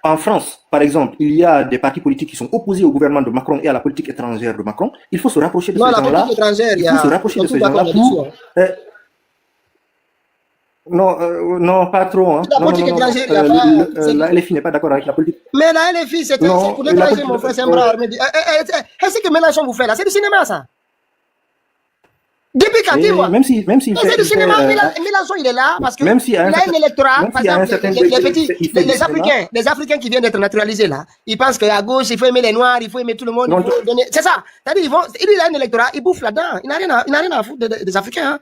en France, par exemple, il y a des partis politiques qui sont opposés au gouvernement de Macron et à la politique étrangère de Macron. Il faut se rapprocher de Non, ces la gens-là. politique étrangère, Il faut se rapprocher de ces gens-là pour... non, non, pas trop. Hein. La Non, non, politique non, non. étrangère, il y a pas... La LFI n'est pas d'accord avec la politique. Mais la LFI, c'est pour l'étranger, mon frère, c'est un bras armé. Est-ce que Mélenchon vous fait là? C'est du cinéma, ça. Depuis quand, dis-moi. Même si c'est du cinéma, Mélenchon, il est là parce qu'il si a un électorat. Par exemple, les Africains qui viennent d'être naturalisés là, ils pensent qu'à gauche, il faut aimer les Noirs, il faut aimer tout le monde. C'est ça. C'est-à-dire, il a un électorat, il bouffe là-dedans. Il n'a rien à foutre des Africains. Hein.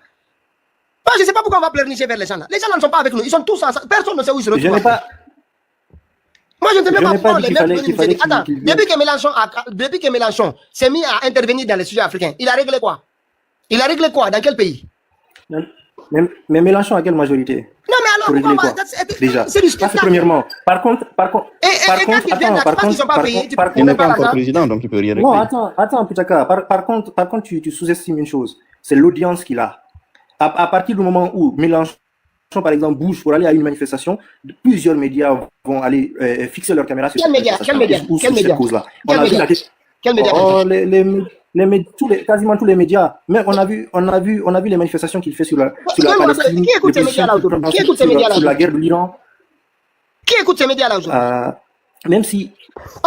Moi, je ne sais pas pourquoi on va pleurnicher vers les gens là. Les gens là ne sont pas avec nous. Ils sont tous ensemble. Personne ne sait où ils se retrouvent. Moi, je ne sais même pas les mêmes. Attends, depuis que Mélenchon s'est mis à intervenir dans les sujets africains, il a réglé quoi? Il a réglé quoi? Dans quel pays? Mais Mélenchon a quelle majorité? Non, mais alors, pourquoi déjà, c'est du spectacle. Premièrement. Par contre, il n'est pas encore président, donc il peut rien régler. Non, attends, Pitaka. Par contre, tu sous-estimes une chose. C'est l'audience qu'il a. À partir du moment où Mélenchon, par exemple, bouge pour aller à une manifestation, plusieurs médias vont aller fixer leur caméra sur cette cause-là. Quel média? Quasiment tous les médias. Mais on a vu les manifestations qu'il fait sur la Palestine. Qui écoute ces médias-là aujourd'hui? Qui écoute ces médias-là? Sur la guerre de l'Iran. Qui écoute ces médias-là aujourd'hui? Même si...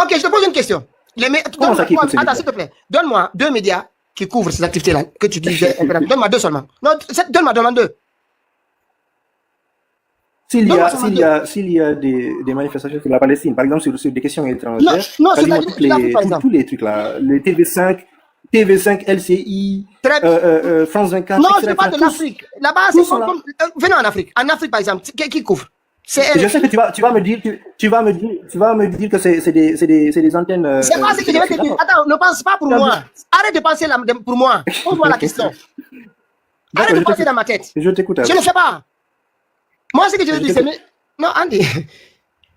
Ok, je te pose une question. Attends, s'il te plaît. Donne-moi 2 médias qui couvrent ces activités-là que tu disais. Donne-moi 2 seulement. Non, donne-moi 2. S'il y a des manifestations sur la Palestine, par exemple sur des questions étrangères, tous les trucs là, les TV5, LCI, France 24, non, je parle de l'Afrique. Là-bas, c'est comme... Venons en Afrique. En Afrique, par exemple, qui couvre? Je sais que tu vas me dire que c'est des antennes. C'est pas ce que je vais te dire. Attends, ne pense pas pour moi. Arrête de penser pour moi. Pose-moi la question. Arrête de penser dans ma tête. Je t'écoute. Je ne sais pas. Moi, ce que je veux dire, c'est... Non, Andy,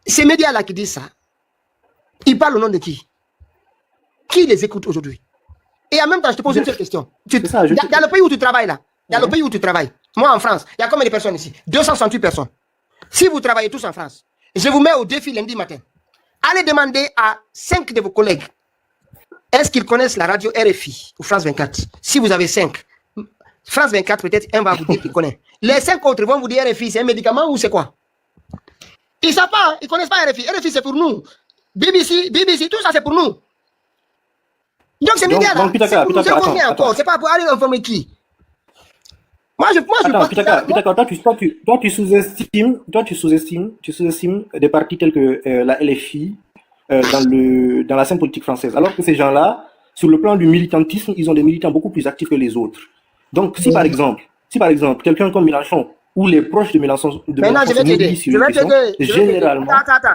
ces médias-là qui disent ça, ils parlent au nom de qui? Qui les écoute aujourd'hui? Et en même temps, je te pose une seule question. Dans le pays où tu travailles là, le pays où tu travailles, moi en France, il y a combien de personnes ici? 268 personnes. Si vous travaillez tous en France, je vous mets au défi lundi matin. Allez demander à 5 de vos collègues, est-ce qu'ils connaissent la radio RFI ou France 24? Si vous avez 5, France 24, peut-être un va vous dire qu'il connaît. Les 5 autres vont vous dire RFI, c'est un médicament ou c'est quoi? Ils ne savent pas, ils ne connaissent pas RFI. RFI, c'est pour nous. BBC, tout ça, c'est pour nous. Donc, ces médias-là, c'est pour nous informer encore. C'est pas pour aller informer qui? Moi, je Pitaka, toi, tu sous-estimes des partis tels que la LFI dans la scène politique française. Alors que ces gens-là, sur le plan du militantisme, ils ont des militants beaucoup plus actifs que les autres. Donc, si par exemple, quelqu'un comme Mélenchon ou les proches de Mélenchon je vais t'aider.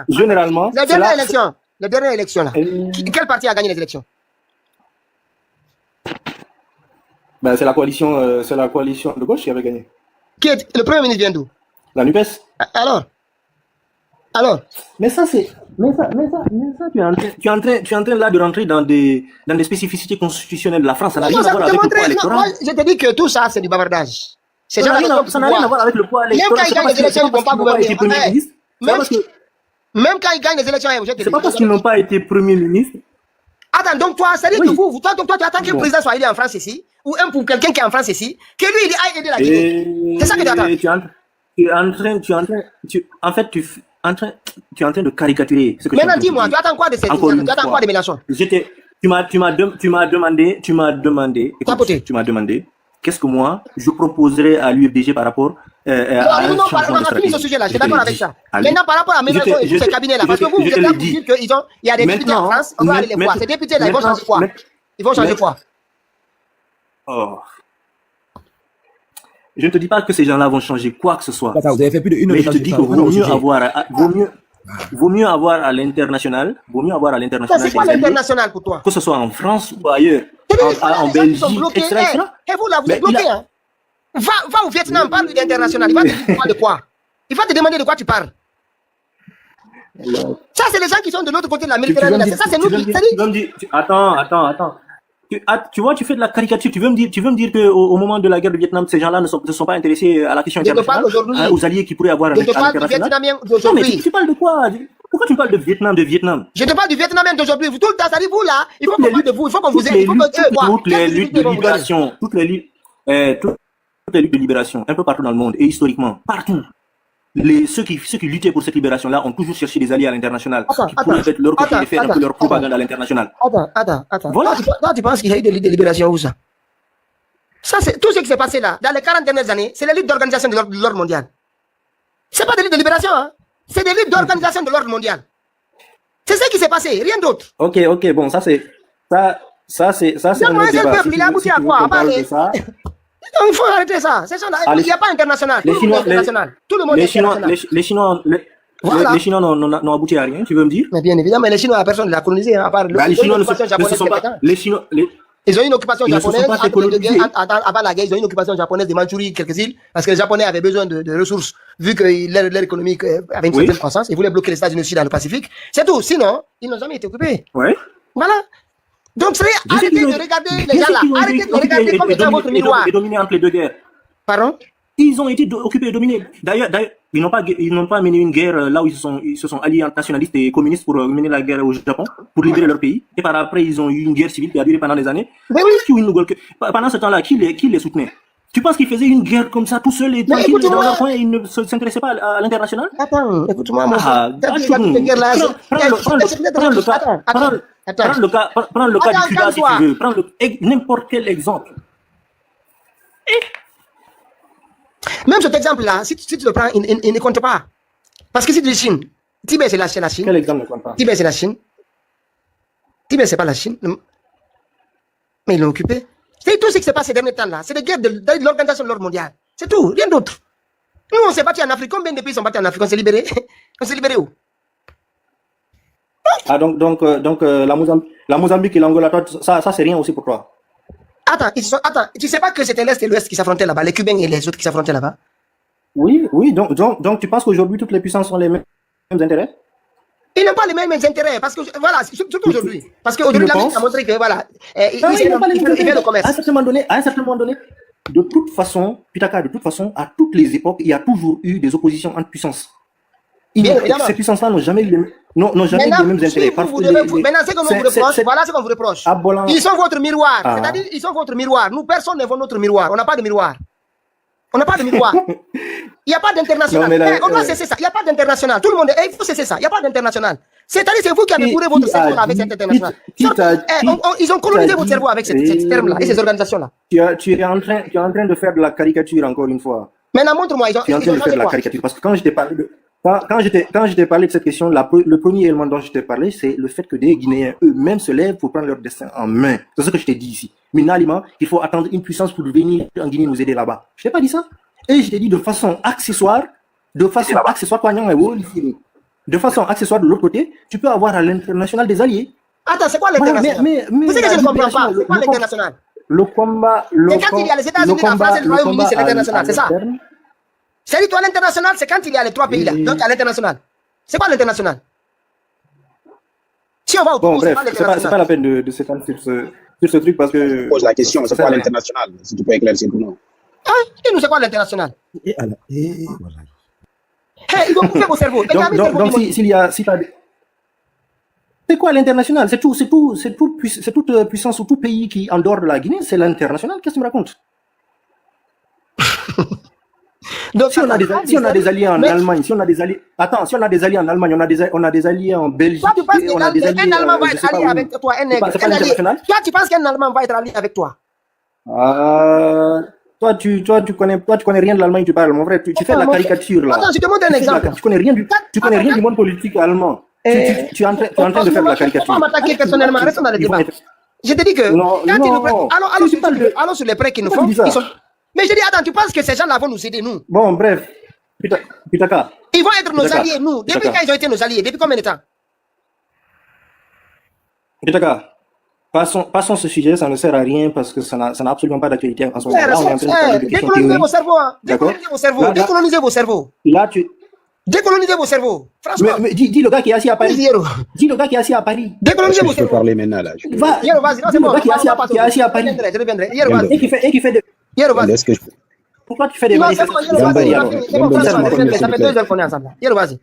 Généralement, la dernière élection là. Quel parti a gagné les élections? C'est la coalition de gauche qui avait gagné. Le Premier ministre vient d'où? La NUPES. Alors. Mais ça, tu es en train là de rentrer dans des spécificités constitutionnelles de la France. Ça n'a rien à voir avec le poids électoral. Je te dis que tout ça, c'est du bavardage. Ça n'a rien à voir avec le poids électoral. Même quand ils gagnent les élections, ils ne vont pas gouverner. Même quand ils gagnent les élections, c'est pas parce qu'ils n'ont pas été Premier ministre. Attends, donc toi, c'est-à-dire que toi, tu attends qu'un président soit élu en France ici, ou pour quelqu'un qui est en France ici, que lui, il aille aider la Guinée. C'est ça que tu attends. Tu es en train de caricaturer ce que maintenant, dis-moi, tu attends quoi de cette histoire? Tu attends quoi de Mélenchon? Tu m'as demandé qu'est-ce que moi je proposerais à l'UFDG par rapport à un changement de stratégie. Ce sujet-là, je suis d'accord avec ça. Maintenant, par rapport à Mélenchon et tous ces cabinets-là, parce que vous êtes là pour dire qu'il y a des députés en France, on doit aller les voir. Ces députés-là, ils vont changer quoi? Ils vont changer quoi? Je ne te dis pas que ces gens-là vont changer quoi que ce soit. Vous avez fait plus d'une mais je te dis que vaut mieux avoir à l'international. C'est quoi l'international pour toi? Que ce soit en France ou ailleurs, en Belgique, etc. Et vous là, vous êtes bloqués. Hein? Va au Vietnam, parle d'international. Il va te dire de quoi? Il va te demander de quoi tu parles. Ça, c'est les gens qui sont de l'autre côté de la Méditerranée. Ça, c'est nous qui... Attends. Tu vois, tu fais de la caricature. Tu veux me dire qu'au moment de la guerre du Vietnam, ces gens-là ne sont pas intéressés à la question internationale, aux alliés qui pourraient avoir avec l'international. Non, mais tu parles de quoi? Pourquoi tu parles de Vietnam, Je te parle du Vietnam d'aujourd'hui. Tout le temps, ça dit vous là, il faut qu'on parle de vous, il faut qu'on vous aide. Toutes les luttes de libération, toutes les luttes de libération, un peu partout dans le monde et historiquement, partout. Ceux qui luttaient pour cette libération-là ont toujours cherché des alliés à l'international qui pourraient être leur côté et faire un peu leur propagande à l'international. Attends. Voilà. Toi, tu penses qu'il y a eu des luttes de libération où ça? Ça, c'est tout ce qui s'est passé là, dans les 40 dernières années, c'est les luttes d'organisation de l'ordre mondial. C'est pas des luttes de libération, hein. C'est des luttes d'organisation de l'ordre mondial. C'est ce qui s'est passé, rien d'autre. Ok, bon, ça c'est un autre débat. Peuple, il a abouti à quoi? Il faut arrêter ça. Il n'y a pas international. Tout le monde est international. Tout le monde est international. Les Chinois n'ont abouti à rien, tu veux me dire? Mais bien évidemment, les Chinois, personne ne l'a colonisé, à part les Chinois ne se sont pas. Ils ont une occupation japonaise. Avant la guerre, ils ont une occupation japonaise de Mandchourie, quelques îles, parce que les Japonais avaient besoin de ressources, vu que leur économie avait une certaine croissance. Ils voulaient bloquer les États-Unis aussi dans le Pacifique. C'est tout. Sinon, ils n'ont jamais été occupés. Ouais. Voilà. Donc, arrêtez de regarder les gens là. Arrêtez de regarder comme étant votre miroir. Et dominés entre les deux guerres. Pardon? Ils ont été occupés et dominés. D'ailleurs, ils n'ont pas mené une guerre là où ils se sont alliés entre nationalistes et communistes pour mener la guerre au Japon, pour libérer leur pays. Et par après, ils ont eu une guerre civile qui a duré pendant des années. Mais oui. Pendant ce temps-là, qui les soutenait? Tu penses qu'ils faisaient une guerre comme ça tout seul et tranquille dans leur coin et ils ne s'intéressaient pas à l'international? Attends, écoute-moi, mon frère. Prends le cas du Cuba si tu veux. Prends n'importe quel exemple. Même cet exemple-là, si tu le prends, il ne compte pas. Parce que si tu dis Chine, Tibet c'est la Chine. Quel exemple ne compte pas? Tibet c'est la Chine. Tibet c'est pas la Chine. Mais ils l'ont occupé. C'est tout ce qui s'est passé ces derniers temps-là. C'est des guerres de l'organisation de l'ordre mondial. C'est tout, rien d'autre. Nous, on s'est battu en Afrique. Combien de pays sont battus en Afrique? On s'est libérés. On s'est libérés où? Ah, donc la Mozambique et l'Angola, ça c'est rien aussi pour toi? Attends, tu sais pas que c'était l'Est et l'Ouest qui s'affrontaient là-bas, les Cubains et les autres qui s'affrontaient là-bas? Oui, donc tu penses qu'aujourd'hui toutes les puissances ont les mêmes intérêts? Ils n'ont pas les mêmes intérêts, parce que voilà, surtout aujourd'hui. Parce qu'aujourd'hui, l'Amérique a montré que voilà, ils font le commerce. À un certain moment donné, de toute façon, Pitaka, à toutes les époques, il y a toujours eu des oppositions entre puissances. Ces puissances-là n'ont jamais eu les mêmes intérêts. Maintenant, c'est qu'on vous reproche. Voilà ce qu'on vous reproche. Ils sont votre miroir. C'est-à-dire, ils sont votre miroir. Nous, personne n'est notre miroir. On n'a pas de miroir. On n'a pas de miroir. Il n'y a pas d'international. On doit cesser ça. Il n'y a pas d'international. Tout le monde, il faut cesser ça. Il n'y a pas d'international. C'est-à-dire, c'est vous qui avez bourré votre cerveau avec cet international. Ils ont colonisé votre cerveau avec ces termes-là et ces organisations-là. Tu es en train de faire de la caricature encore une fois. Maintenant, montre-moi. Tu es en train de faire de la caricature. Parce que quand je t'ai parlé de cette question, le premier élément dont je t'ai parlé, c'est le fait que des Guinéens eux-mêmes se lèvent pour prendre leur destin en main. C'est ce que je t'ai dit ici. Finalement, il faut attendre une puissance pour venir en Guinée nous aider là-bas. Je t'ai pas dit ça. Et je t'ai dit de façon accessoire, de façon accessoire de l'autre côté, tu peux avoir à l'international des alliés. Attends, c'est quoi l'international? Vous savez que je ne comprends pas. C'est quoi l'international? Le combat, c'est quand il y a les États-Unis, la France et le Royaume-Uni, c'est l'international, c'est ça? C'est-à-dire, toi, l'international, c'est quand il y a les trois pays là. Donc, à l'international. C'est quoi l'international? Si on va au bon, bref, c'est pas la peine de s'étendre sur ce truc parce que. Je pose la question, c'est quoi l'international? Si tu peux éclaircir pour nous. Ah, dis-nous, c'est quoi l'international? Voilà. Hey, ils vont couper vos cerveaux. Donc, c'est quoi l'international? C'est toute puissance ou tout pays qui, en dehors de la Guinée, c'est l'international. Qu'est-ce que tu me racontes? Donc, si on a des alliés en Allemagne, si on a des alliés en Allemagne, on a des alliés en Belgique. Toi, tu penses qu'un Allemand va être allié avec toi? Toi, tu penses qu'un Allemand va être allié avec toi? Toi, tu connais rien de l'Allemagne, tu parles, mon frère. Tu fais de la caricature là. Attends, je te montre un exemple. Tu connais rien du monde politique allemand. Tu es en train de faire de la caricature. Tu ne peux pas m'attaquer personnellement, restons dans le débat. Je te dis que allons sur les prêts qu'ils nous font. Mais je dis, attends, tu penses que ces gens-là vont nous aider, nous? Bon, bref. Pitaka. Ils vont être nos alliés, nous. Depuis quand ils ont été nos alliés? Depuis combien de temps? Pitaka, passons ce sujet, ça ne sert à rien parce que ça n'a absolument pas d'actualité en ce moment. Là, on est en train de parler de questions théoriques. Décolonisez vos cerveaux, hein. Décolonisez vos cerveaux. Là, tu... Décolonisez vos cerveaux. Franchement. Mais dis le gars qui est assis à Paris. Dis le gars qui est assis à Paris. Décolonisez vos cerveaux. Je peux parler maintenant, là. Vas-y, non, c'est bon. Le gars qui est assis à Paris. Je reviendrai. Vas-y. Et qui fait de... Est-ce que je peux... Pourquoi tu fais des manifestations? Ça fait 2 heures qu'on est ensemble. Vas-y.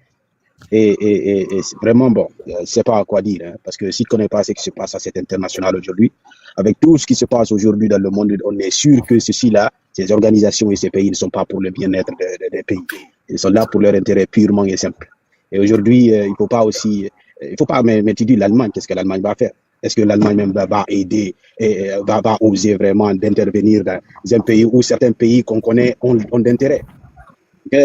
Et c'est vraiment bon. Je ne sais pas quoi dire, hein, parce que si tu ne connais pas ce qui se passe à cet international aujourd'hui, avec tout ce qui se passe aujourd'hui dans le monde, on est sûr que ceci-là, ces organisations et ces pays ne sont pas pour le bien-être des pays. Ils sont là pour leur intérêt purement et simple. Et aujourd'hui, il ne faut pas aussi... Il faut pas, mais tu dis l'Allemagne, qu'est-ce que l'Allemagne va faire? Est-ce que l'Allemagne même va aider et va oser vraiment d'intervenir dans un pays où certains pays qu'on connaît ont d'intérêt?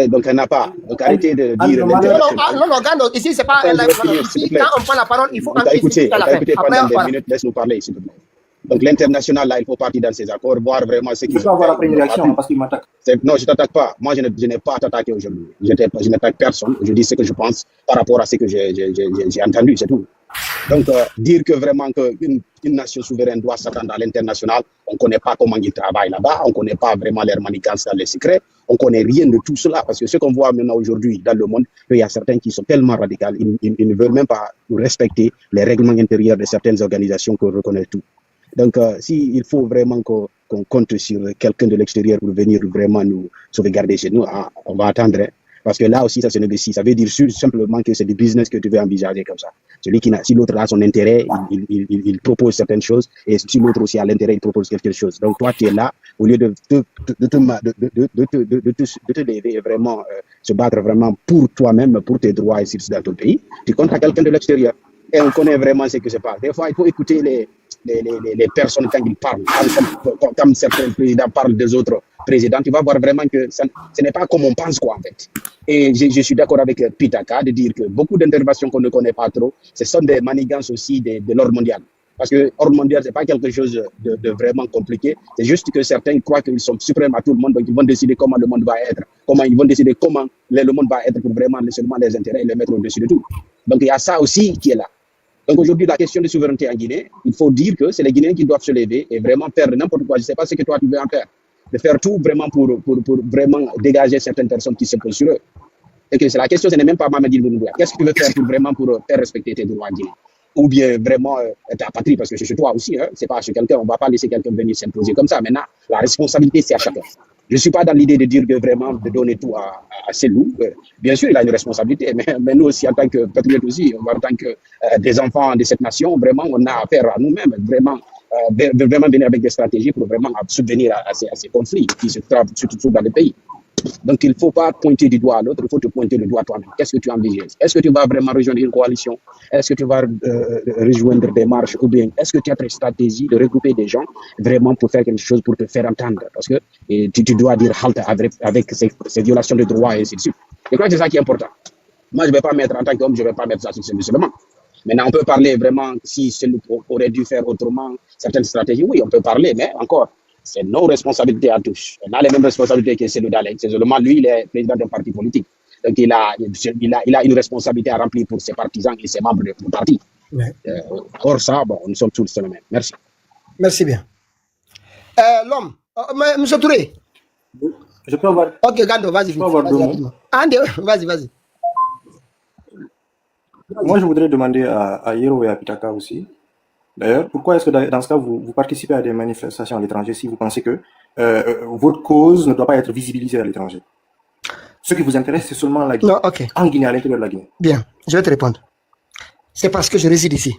Donc, elle n'a pas. Donc, arrêtez de dire l'international. Non, ici, c'est pas un live. Ici, quand on prend la parole, il faut écouter pendant des minutes, laisse-nous parler, s'il te plaît. Donc, l'international, là, il faut partir dans ces accords, voir vraiment ce qui... Je peux avoir après une réaction parce qu'il m'attaque. Non, je ne t'attaque pas. Moi, je n'ai pas à t'attaquer aujourd'hui. Je n'attaque personne. Je dis ce que je pense par rapport à ce que j'ai entendu, c'est tout. Donc, dire que vraiment qu'une nation souveraine doit s'attendre à l'international, on ne connaît pas comment ils travaillent là-bas, on ne connaît pas vraiment leur manigance dans les secrets, on ne connaît rien de tout cela. Parce que ce qu'on voit maintenant aujourd'hui dans le monde, il y a certains qui sont tellement radicaux, ils ne veulent même pas respecter les règlements intérieurs de certaines organisations qu'on reconnaît tout. Donc, s'il faut vraiment qu'on compte sur quelqu'un de l'extérieur pour venir vraiment nous sauvegarder chez nous, on va attendre. Hein. Parce que là aussi, ça se négocie. Ça veut dire simplement que c'est du business que tu veux envisager comme ça. Si l'autre a son intérêt, il propose certaines choses. Et si l'autre aussi a l'intérêt, il propose quelque chose. Donc, toi, tu es là, au lieu de te lever et vraiment se battre vraiment pour toi-même, pour tes droits ici dans ton pays, tu comptes à quelqu'un de l'extérieur. Et on connaît vraiment ce qui se passe. Des fois, il faut écouter les personnes quand ils parlent. Comme certains présidents parlent des autres présidents, tu vas voir vraiment que ce n'est pas comme on pense, quoi, en fait. Et je suis d'accord avec Pitaka de dire que beaucoup d'interventions qu'on ne connaît pas trop, ce sont des manigances aussi de l'ordre mondial. Parce que l'ordre mondial, ce n'est pas quelque chose de vraiment compliqué. C'est juste que certains croient qu'ils sont suprêmes à tout le monde, donc ils vont décider comment le monde va être, ils vont décider comment le monde va être pour vraiment seulement les intérêts et les mettre au-dessus de tout. Donc il y a ça aussi qui est là. Donc aujourd'hui, la question de souveraineté en Guinée, il faut dire que c'est les Guinéens qui doivent se lever et vraiment faire n'importe quoi. Je ne sais pas ce que toi tu veux en faire. De faire tout vraiment pour vraiment dégager certaines personnes qui se posent sur eux. Et que la question, ce n'est même pas Mamadi Doumbouya. Qu'est-ce que tu veux faire pour faire respecter tes droits en Guinée? Ou bien vraiment ta patrie, parce que c'est chez toi aussi, hein, c'est pas chez quelqu'un, on ne va pas laisser quelqu'un venir s'imposer comme ça. Maintenant, la responsabilité, c'est à chacun. Je ne suis pas dans l'idée de dire que vraiment de donner tout à Cellou. Bien sûr, il a une responsabilité, mais nous aussi, en tant que patriotes aussi, en tant que des enfants de cette nation, vraiment, on a affaire à nous-mêmes, vraiment venir avec des stratégies pour vraiment subvenir à ces conflits qui se trouvent surtout dans le pays. Donc, il ne faut pas pointer du doigt à l'autre, il faut te pointer le doigt à toi-même. Qu'est-ce que tu envisages? Est-ce que tu vas vraiment rejoindre une coalition? Est-ce que tu vas rejoindre des marches? Ou bien est-ce que tu as une stratégie de regrouper des gens vraiment pour faire quelque chose, pour te faire entendre? Parce que tu dois dire halte avec ces violations de droits et ainsi de suite. Je crois que c'est ça qui est important. Moi, je ne vais pas mettre, en tant qu'homme, je ne vais pas mettre ça sur ce musulman. Maintenant, on peut parler vraiment, si on aurait dû faire autrement certaines stratégies, oui, on peut parler, mais encore, c'est nos responsabilités à tous. On a les mêmes responsabilités que Cellou Dalein. C'est seulement lui, il est président d'un parti politique. Donc, il a une responsabilité à remplir pour ses partisans et ses membres du parti. Ouais. Hors ça, bon, nous sommes tous les mêmes. Merci. Merci bien. L'homme, M. Touré. Je peux avoir... Ok, Gando, vas-y. Ande, vas-y. Moi, je voudrais demander à Yero et à Pitaka aussi. D'ailleurs, pourquoi est-ce que dans ce cas, vous participez à des manifestations à l'étranger si vous pensez que votre cause ne doit pas être visibilisée à l'étranger? Ce qui vous intéresse, c'est seulement la Guinée. Non, ok. En Guinée, à l'intérieur de la Guinée. Bien, je vais te répondre. C'est parce que je réside ici.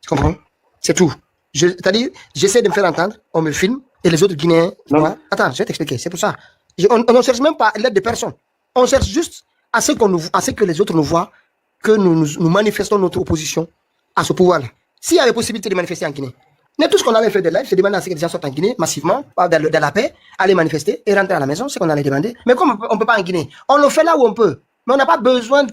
Tu comprends? C'est tout. C'est-à-dire, j'essaie de me faire entendre, on me filme, et les autres Guinéens... Attends, je vais t'expliquer, c'est pour ça. On ne cherche même pas l'aide de personne. On cherche juste à ce que les autres nous voient, que nous manifestons notre opposition à ce pouvoir-là. S'il y avait possibilité de manifester en Guinée, mais tout ce qu'on avait fait de live, c'est demander à ce que les gens sortent en Guinée massivement, dans la paix, aller manifester et rentrer à la maison, c'est ce qu'on allait demander. Mais comme on ne peut pas en Guinée, on le fait là où on peut. Mais on n'a pas besoin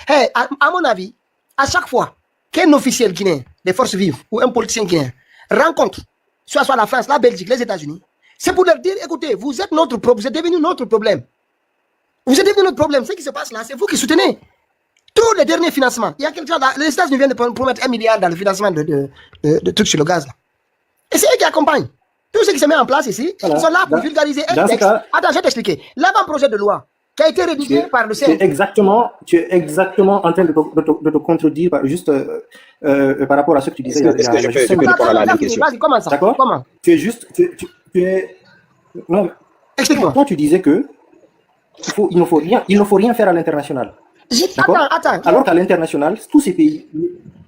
à mon avis, à chaque fois qu'un officiel guinéen, des forces vives ou un politicien guinéen rencontre, soit la France, la Belgique, les États-Unis, c'est pour leur dire, écoutez, vous êtes devenu notre problème. Vous êtes devenu notre problème. Ce qui se passe là, c'est vous qui soutenez. Tous les derniers financements, il y a quelque chose, les États-Unis viennent de promettre 1 milliard dans le financement de trucs sur le gaz. Là. Et c'est eux qui accompagnent. Tout ce qui se met en place ici, voilà. Ils sont là pour vulgariser un texte. Attends, je vais t'expliquer. L'avant-projet de loi qui a été rédigé par le CNT. Tu es exactement en train de te contredire juste par rapport à ce que tu disais. Est-ce que je peux répondre à la même question? Vas-y, comment ça? D'accord? Comment? Tu es juste... Tu es... Non, explique-moi. Toi, tu disais que il ne faut rien faire à l'international. D'accord? Attends. Alors qu'à l'international, tous ces pays,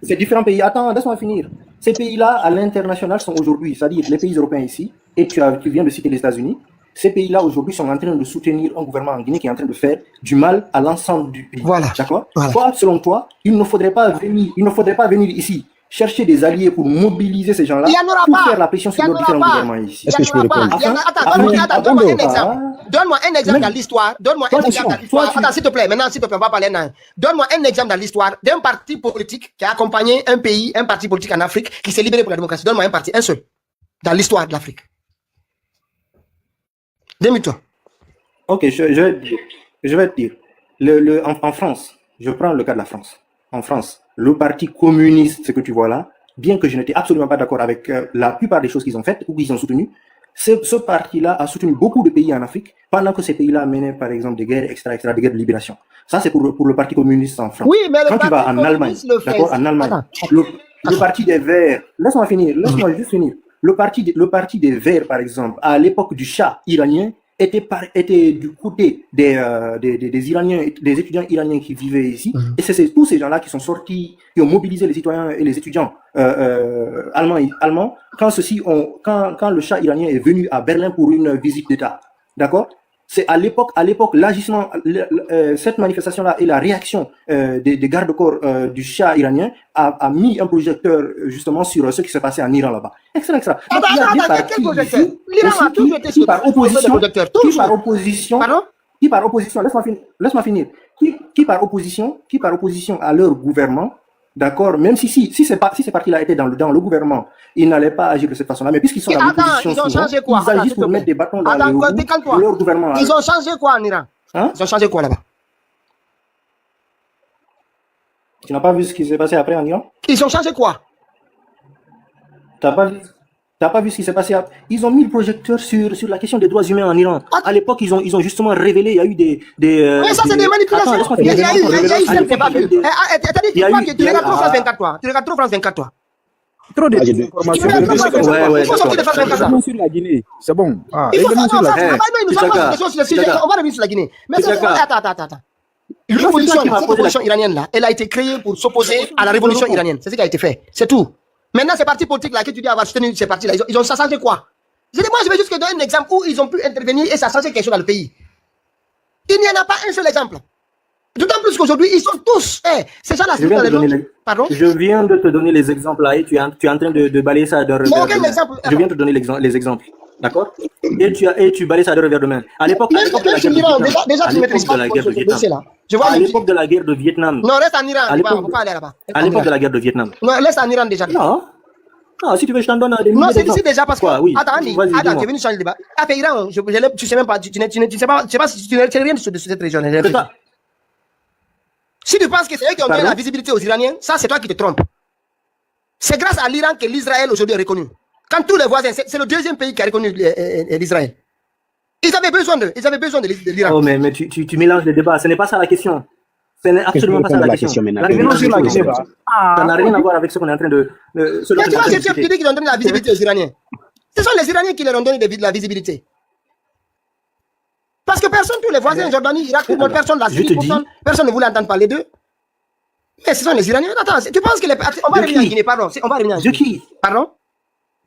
ces différents pays, attends, laisse-moi finir. Ces pays-là, à l'international, sont aujourd'hui, c'est-à-dire les pays européens ici, et tu viens de citer les États-Unis, ces pays-là aujourd'hui sont en train de soutenir un gouvernement en Guinée qui est en train de faire du mal à l'ensemble du pays. Voilà. D'accord? Voilà. Toi, selon toi, il ne faudrait pas venir ici chercher des alliés pour mobiliser ces gens-là pour faire la pression sur nos différents gouvernements ici. Est-ce que je peux répondre? Attends, donne-moi un exemple. Donne-moi un exemple dans l'histoire. Donne-moi un exemple dans l'histoire. Attends, s'il te plaît, maintenant, s'il te plaît, on va parler maintenant. Donne-moi un exemple dans l'histoire d'un parti politique qui a accompagné un pays, un parti politique en Afrique qui s'est libéré pour la démocratie. Donne-moi un parti, un seul, dans l'histoire de l'Afrique. Dis-moi-toi. Ok, je vais te dire. En France, je prends le cas de la France. En France, le parti communiste, ce que tu vois là, bien que je n'étais absolument pas d'accord avec la plupart des choses qu'ils ont faites ou qu'ils ont soutenues, ce parti-là a soutenu beaucoup de pays en Afrique pendant que ces pays-là menaient, par exemple, des guerres, des guerres de libération. Ça, c'est pour le parti communiste en France. Oui, mais quand tu vas en Allemagne, d'accord, en Allemagne, le parti des Verts, laisse-moi juste finir. Le parti des Verts, par exemple, à l'époque du Shah iranien, était du côté des Iraniens, des étudiants iraniens qui vivaient ici. Et c'est tous ces gens-là qui sont sortis, qui ont mobilisé les citoyens et les étudiants allemands quand le Shah iranien est venu à Berlin pour une visite d'État. D'accord? C'est à l'époque, l'agissement, cette manifestation-là et la réaction des gardes-corps du Shah iranien a mis un projecteur justement sur ce qui s'est passé en Iran là-bas. Excellent. Attends, quel projecteur? L'Iran a toujours été sur par opposition, laisse-moi finir. Qui par opposition à leur gouvernement, d'accord, même si ces partis-là étaient dans le gouvernement, ils n'allaient pas agir de cette façon-là, mais puisqu'ils sont dans l'opposition, ils agissent pour mettre des bâtons dans les roues de leur gouvernement. Ils ont changé quoi en Iran? Ils ont changé quoi là-bas? Tu n'as pas vu ce qui s'est passé après en Iran? Ils ont changé quoi? T'as pas vu ce qui s'est passé? Ils ont mis le projecteur sur la question des droits humains en Iran. À l'époque, ils ont justement révélé, il y a eu des mais ça, c'est des manipulations. Attends, il y a eu celle qui n'est pas vue. Tu regardes trop France 24, toi. Tu regardes trop France 24, toi. Trop d'informations. Il faut sortir de France 24. Sur la Guinée, c'est bon. Il faut sortir de on va revenir sur la Guinée. Mais attends. Révolution iranienne-là, elle a été créée pour s'opposer à la révolution iranienne. C'est ce qui a été fait. C'est tout. Maintenant, ces partis politiques là que tu dis avoir soutenu ces partis-là, ils ont changé quoi? Moi, je vais juste donner un exemple où ils ont pu intervenir et ça a changé quelque chose dans le pays. Il n'y en a pas un seul exemple. D'autant plus qu'aujourd'hui, ils sont tous. C'est ça la situation. Pardon? Je viens de te donner les exemples là et tu es en train de balayer ça de revers de main. Je viens de te donner les exemples. D'accord? Et tu balayes ça de revers de main. À l'époque de la guerre de Vietnam. Non, reste en Iran. On ne peut pas aller là-bas. À l'époque de la guerre de Vietnam. Non, reste en Iran déjà. Non, si tu veux, je t'en donne des milliers d'exemples. Non, c'est déjà parce que. Oui. Attends, tu es venu changer le débat. Après Iran, tu sais même pas, tu sais pas si tu n'es rien de cette région. Si tu penses que c'est eux qui ont donné la visibilité aux Iraniens, ça c'est toi qui te trompes. C'est grâce à l'Iran que l'Israël aujourd'hui est reconnu. Quand tous les voisins, c'est le deuxième pays qui a reconnu l'Israël. Ils avaient besoin de l'Iran. Oh, mais tu mélanges les débats. Ce n'est pas ça la question. Ce n'est absolument pas ça la question. Ça n'a rien à voir avec ce qu'on est en train de. Mais tu vois, tu dis qu'ils ont donné la visibilité aux Iraniens. Ce sont les Iraniens qui leur ont donné de la visibilité. Parce que personne, tous les voisins, Jordanie, Irak, tout le monde, personne l'a suivi, personne ne voulait entendre parler d'eux. Mais ce sont les Iraniens. Attends, tu penses que les. On va revenir en Guinée, pardon. On va revenir en Guinée. De qui? Pardon?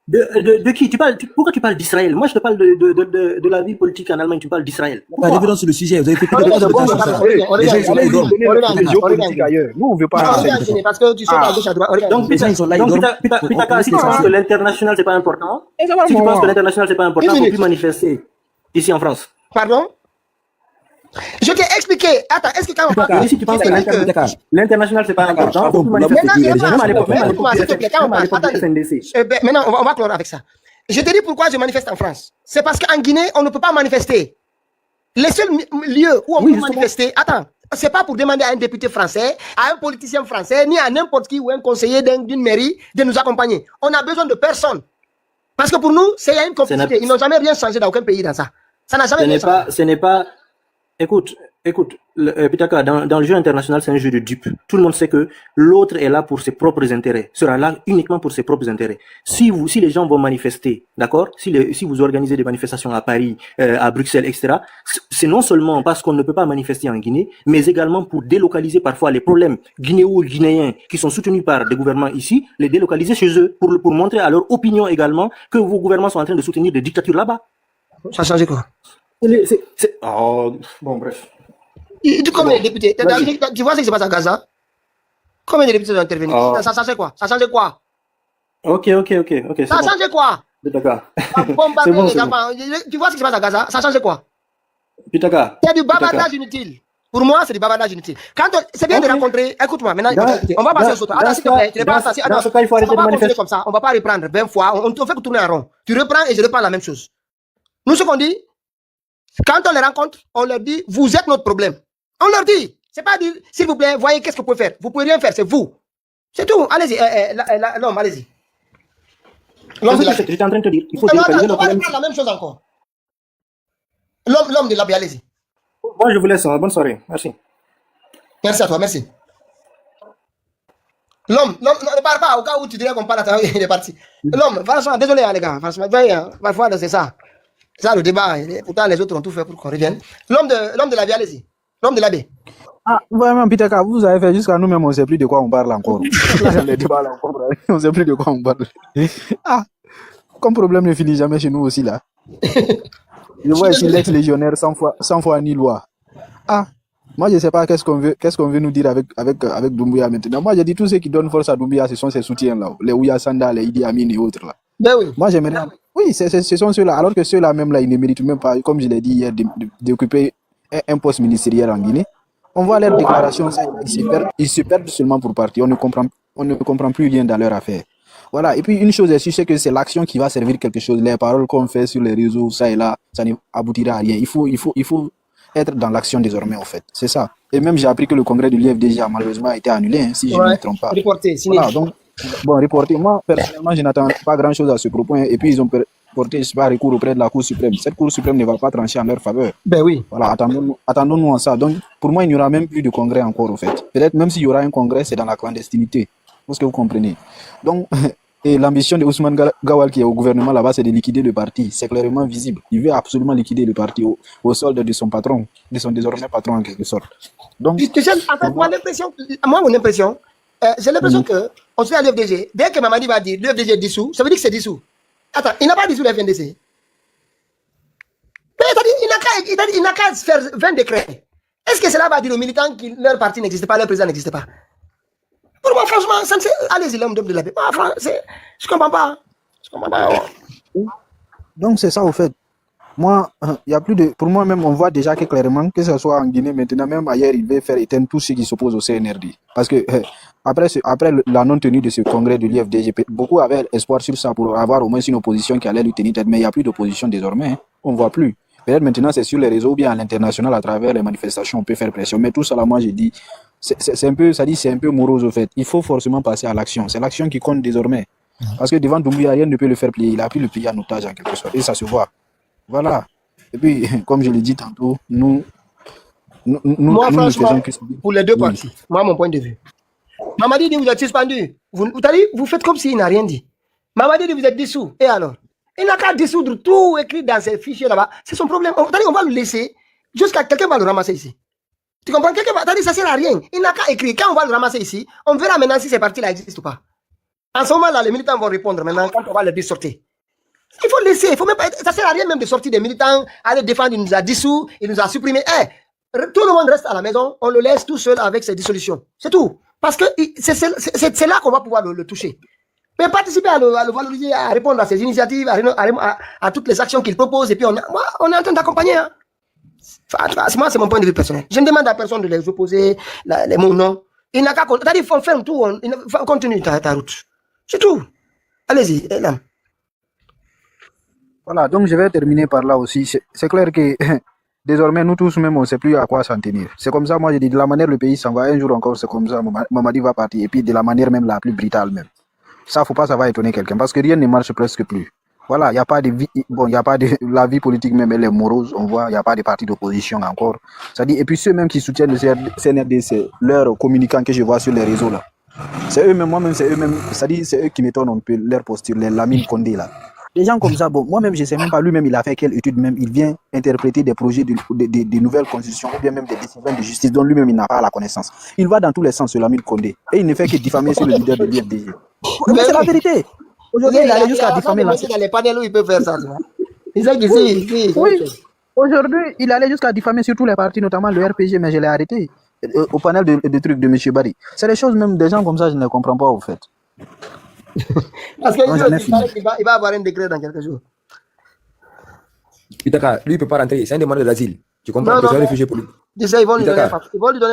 De qui? Pourquoi tu parles d'Israël? Moi, je te parle de la vie politique en Allemagne, tu parles d'Israël. Revenons sur le sujet. Vous avez fait Nous, on ne veut pas. Parce que tu sais à gauche à droite. Donc, Pitaka, si tu penses que l'international, c'est pas important, il faut plus manifester ici en France. Pardon? Je t'ai expliqué. Attends, est-ce que quand on parle... Si tu penses que l'international, c'est pas important, il faut plus manifester. Maintenant, on va clore avec ça. Je te dis pourquoi je manifeste en France. C'est parce qu'en Guinée, on ne peut pas manifester. Les seuls lieux où on peut manifester... Attends, c'est pas pour demander à un député français, à un politicien français, ni à n'importe qui ou un conseiller d'une mairie de nous accompagner. On a besoin de personne. Parce que pour nous, c'est une complicité. Ils n'ont jamais rien changé dans aucun pays dans ça. Ça n'a jamais rien changé. Ce n'est pas... Écoute, Écoute, Pitaka, dans le jeu international, c'est un jeu de dupes. Tout le monde sait que l'autre est là pour ses propres intérêts, sera là uniquement pour ses propres intérêts. Si les gens vont manifester, d'accord, si vous organisez des manifestations à Paris, à Bruxelles, etc., c'est non seulement parce qu'on ne peut pas manifester en Guinée, mais également pour délocaliser parfois les problèmes guinéo-guinéens qui sont soutenus par des gouvernements ici, les délocaliser chez eux pour montrer à leur opinion également que vos gouvernements sont en train de soutenir des dictatures là-bas. Ça a changé quoi? Oh, bon, bref. Combien de députés? Tu vois ce qui se passe à Gaza? Combien de députés ont intervenu? Ça change quoi? Ça change quoi? Ok. Ça change quoi? Pitaka. C'est bon. Tu vois ce qui se passe à Gaza? Ça change quoi? Pitaka. C'est du bavardage inutile. Pour moi, c'est du bavardage inutile. C'est bien de rencontrer. Écoute-moi, maintenant, on va passer au sauto. Attends, s'il te plaît, tu n'es pas assis. Attends, on va pas continuer comme ça. On ne va pas reprendre 20 fois. On fait que tourner en rond. Tu reprends et je reprends la même chose. Nous, ce qu'on dit, quand on les rencontre, on leur dit, vous êtes notre problème. On leur dit, c'est pas dire, s'il vous plaît, voyez qu'est-ce que vous pouvez faire. Vous pouvez rien faire, c'est vous. C'est tout. Allez-y, l'homme, allez-y. J'étais en train de te dire, il faut délocaliser nos problèmes. On va faire la même chose encore. L'homme de l'Abbé, allez-y. Moi, je vous laisse. Bonne soirée. Merci. Merci à toi, merci. L'homme, ne parle pas au cas où tu dirais qu'on parle à ta il est parti. L'homme, franchement, désolé les gars, franchement, parfois c'est ça. C'est ça le débat. Pourtant, les autres ont tout fait pour qu'on revienne. L'homme de l'Abbé, allez-y. L'homme de l'Abbé. Ah, vraiment, Pitaka, vous avez fait jusqu'à nous-mêmes, on ne sait plus de quoi on parle encore. Là, les débats, là, on ne sait plus de quoi on parle. Ah, comme problème ne finit jamais chez nous aussi, là. Je vois ici l'ex-légionnaire 100 fois ni loi. Ah, moi, je ne sais pas qu'est-ce qu'on veut nous dire avec Doumbouya maintenant. Moi, je dis tous ceux qui donnent force à Doumbouya, ce sont ses soutiens, là. Les Ouya Sanda, les Idi Amin et autres, là. Ben oui. Moi, j'aimerais. Oui, ce sont ceux-là. Alors que ceux-là, même là, ils ne méritent même pas, comme je l'ai dit hier, d'occuper un poste ministériel en Guinée. On voit leurs déclarations, ils se perdent seulement pour partir. On ne comprend plus rien dans leur affaire. Voilà. Et puis, une chose est sûre, c'est que c'est l'action qui va servir quelque chose. Les paroles qu'on fait sur les réseaux, ça et là, ça n'aboutira à rien. Il faut être dans l'action désormais, en fait. C'est ça. Et même, j'ai appris que le congrès de l'UFDG a malheureusement été annulé, hein, si je ne me trompe pas. Reporté, voilà, donc, bon, reporté. Moi, personnellement, je n'attends pas grand-chose à ce propos. Hein, et puis, ils ont porté, je sais pas, recours auprès de la Cour suprême. Cette Cour suprême ne va pas trancher en leur faveur. Ben oui. Voilà, attendons-nous à ça. Donc, pour moi, il n'y aura même plus de congrès encore, en fait. Peut-être même s'il y aura un congrès, c'est dans la clandestinité. Est-ce que vous comprenez? Donc, et l'ambition de Ousmane Gawal qui est au gouvernement là-bas, c'est de liquider le parti. C'est clairement visible. Il veut absolument liquider le parti au solde de son patron, de son désormais patron en quelque sorte. Donc, en fait, mon impression, j'ai l'impression que on se fait à l'UFDG. Dès que Mamadi va dire l'UFDG est dissous, ça veut dire que c'est dissous. Attends, il n'a pas dissous le FNDC. Il n'a qu'à faire 20 décrets. Est-ce que cela va dire aux militants que leur parti n'existe pas, leur président n'existe pas? Pour moi, franchement, allez-y, l'homme de la paix. Je comprends pas. Donc, c'est ça, au fait. Moi, il y a plus de. Pour moi, même, on voit déjà que clairement, que ce soit en Guinée, maintenant, même ailleurs, il veut faire éteindre tous ceux qui s'opposent au CNRD. Parce que après la non-tenue de ce congrès de l'IFDG, beaucoup avaient espoir sur ça pour avoir au moins une opposition qui allait lui tenir tête. Mais il n'y a plus d'opposition désormais. Hein. On ne voit plus. Peut-être maintenant, c'est sur les réseaux ou bien à l'international, à travers les manifestations, on peut faire pression. Mais tout ça, là, moi, j'ai dit, c'est un peu morose, au fait. Il faut forcément passer à l'action. C'est l'action qui compte désormais. Parce que devant Doumbouya, rien ne peut le faire plier. Il a pris le pays en otage, en quelque sorte. Et ça se voit. Voilà. Et puis, comme je l'ai dit tantôt, moi, franchement, pour les deux parties, moi, mon point de vue. Mamadi dit vous êtes suspendu. Vous faites comme s'il n'a rien dit. Mamadi dit vous êtes dissous. Et alors? Il n'a qu'à dissoudre tout écrit dans ces fichiers là-bas. C'est son problème. On va le laisser jusqu'à quelqu'un va le ramasser ici. Tu comprends? Ça ne sert à rien. Il n'a qu'à écrire. Quand on va le ramasser ici, on verra maintenant si ces partis-là existent ou pas. En ce moment-là, les militants vont répondre maintenant quand on va les sortir. Il faut laisser. Ça ne sert à rien même de sortir des militants, aller défendre, il nous a dissous, il nous a supprimés. Tout le monde reste à la maison, on le laisse tout seul avec ses dissolutions. C'est tout. Parce que c'est là qu'on va pouvoir le toucher. Mais participer à le valoriser, à répondre à ses initiatives, à toutes les actions qu'il propose, et puis on est en train d'accompagner. Hein. Moi, c'est mon point de vue personnel. Je ne demande à personne de les opposer, les mots non. Il n'a qu'à il faut faire tout, on continue ta route. C'est tout. Allez-y, là. Voilà, donc je vais terminer par là aussi. C'est clair que désormais, nous tous même, on ne sait plus à quoi s'en tenir. C'est comme ça, moi, je dis, de la manière le pays s'en va, un jour encore, c'est comme ça, Mamadi va partir, et puis de la manière même la plus brutale même. Ça, faut pas, ça va étonner quelqu'un, parce que rien ne marche presque plus. Voilà, il n'y a pas de vie, bon, il n'y a pas de, la vie politique même, elle est morose, on voit, il n'y a pas de parti d'opposition encore. C'est-à-dire, et puis ceux même qui soutiennent le CNRD, c'est leurs communicants que je vois sur les réseaux là. C'est eux-mêmes, moi-même, c'est eux-mêmes, c'est-à-dire, c'est eux qui m'étonnent un peu leur posture, les Lamine Condé là. Des gens comme ça, bon, moi-même, je ne sais même pas, lui-même, il a fait quelle étude même, il vient interpréter des projets de nouvelles constitutions, ou bien même des décisions de justice dont lui-même, il n'a pas la connaissance. Il va dans tous les sens, ce Lamine Condé, et il ne fait que diffamer sur le leader de l'IFDG. Mais c'est la vérité. Aujourd'hui, il allait jusqu'à diffamer la... Dans les panels où il peut faire ça, tu vois. C'est ça qu'ici, oui. Aujourd'hui, il allait jusqu'à diffamer sur tous les partis, notamment le RPG, mais je l'ai arrêté. Au panel de trucs de M. Barry. C'est des choses, même des gens comme ça, je ne comprends pas, au fait. Parce qu'il va avoir un décret dans quelques jours. Pitaka, lui, il ne peut pas rentrer. C'est un demandeur d'asile. Tu comprends? C'est un réfugié politique. Ils vont lui donner un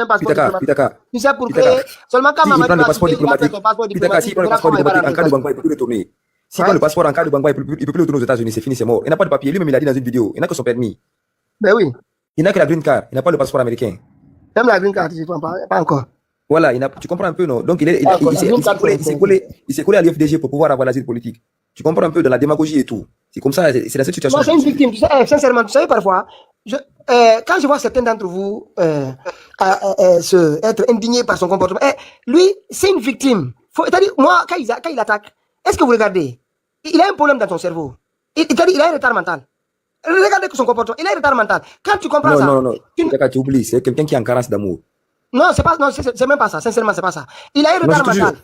passeport diplomatique. Tu sais pourquoi? Seulement quand Mamadou prend le passeport diplomatique, Pitaka, s'il prend le passeport diplomatique en cas de Bangba, il ne peut plus retourner. S'il prend le passeport en cas de Bangba, il ne peut plus retourner aux États-Unis. C'est fini, c'est mort. Il n'a pas de papier. Lui-même, il a dit dans une vidéo. Il n'a que son permis. Ben oui. Il n'a que la green card. Il n'a pas le passeport américain. Même la green card, pas encore. Voilà, tu comprends un peu, non? Donc, il s'est collé à l'IFDG pour pouvoir avoir l'asile politique. Tu comprends un peu de la démagogie et tout. C'est comme ça, c'est dans cette situation. Moi, c'est une victime. Tu sais, sincèrement, tu sais, parfois, quand je vois certains d'entre vous être indignés par son comportement, lui, c'est une victime. C'est-à-dire, moi, quand il attaque, est-ce que vous regardez? Il a un problème dans son cerveau. Il a un retard mental. Regardez son comportement. Il a un retard mental. Quand tu comprends ça. Non. Tu oublies, c'est quelqu'un qui est en carence d'amour. Non, c'est même pas ça. Sincèrement, c'est pas ça. Il a un retard mental.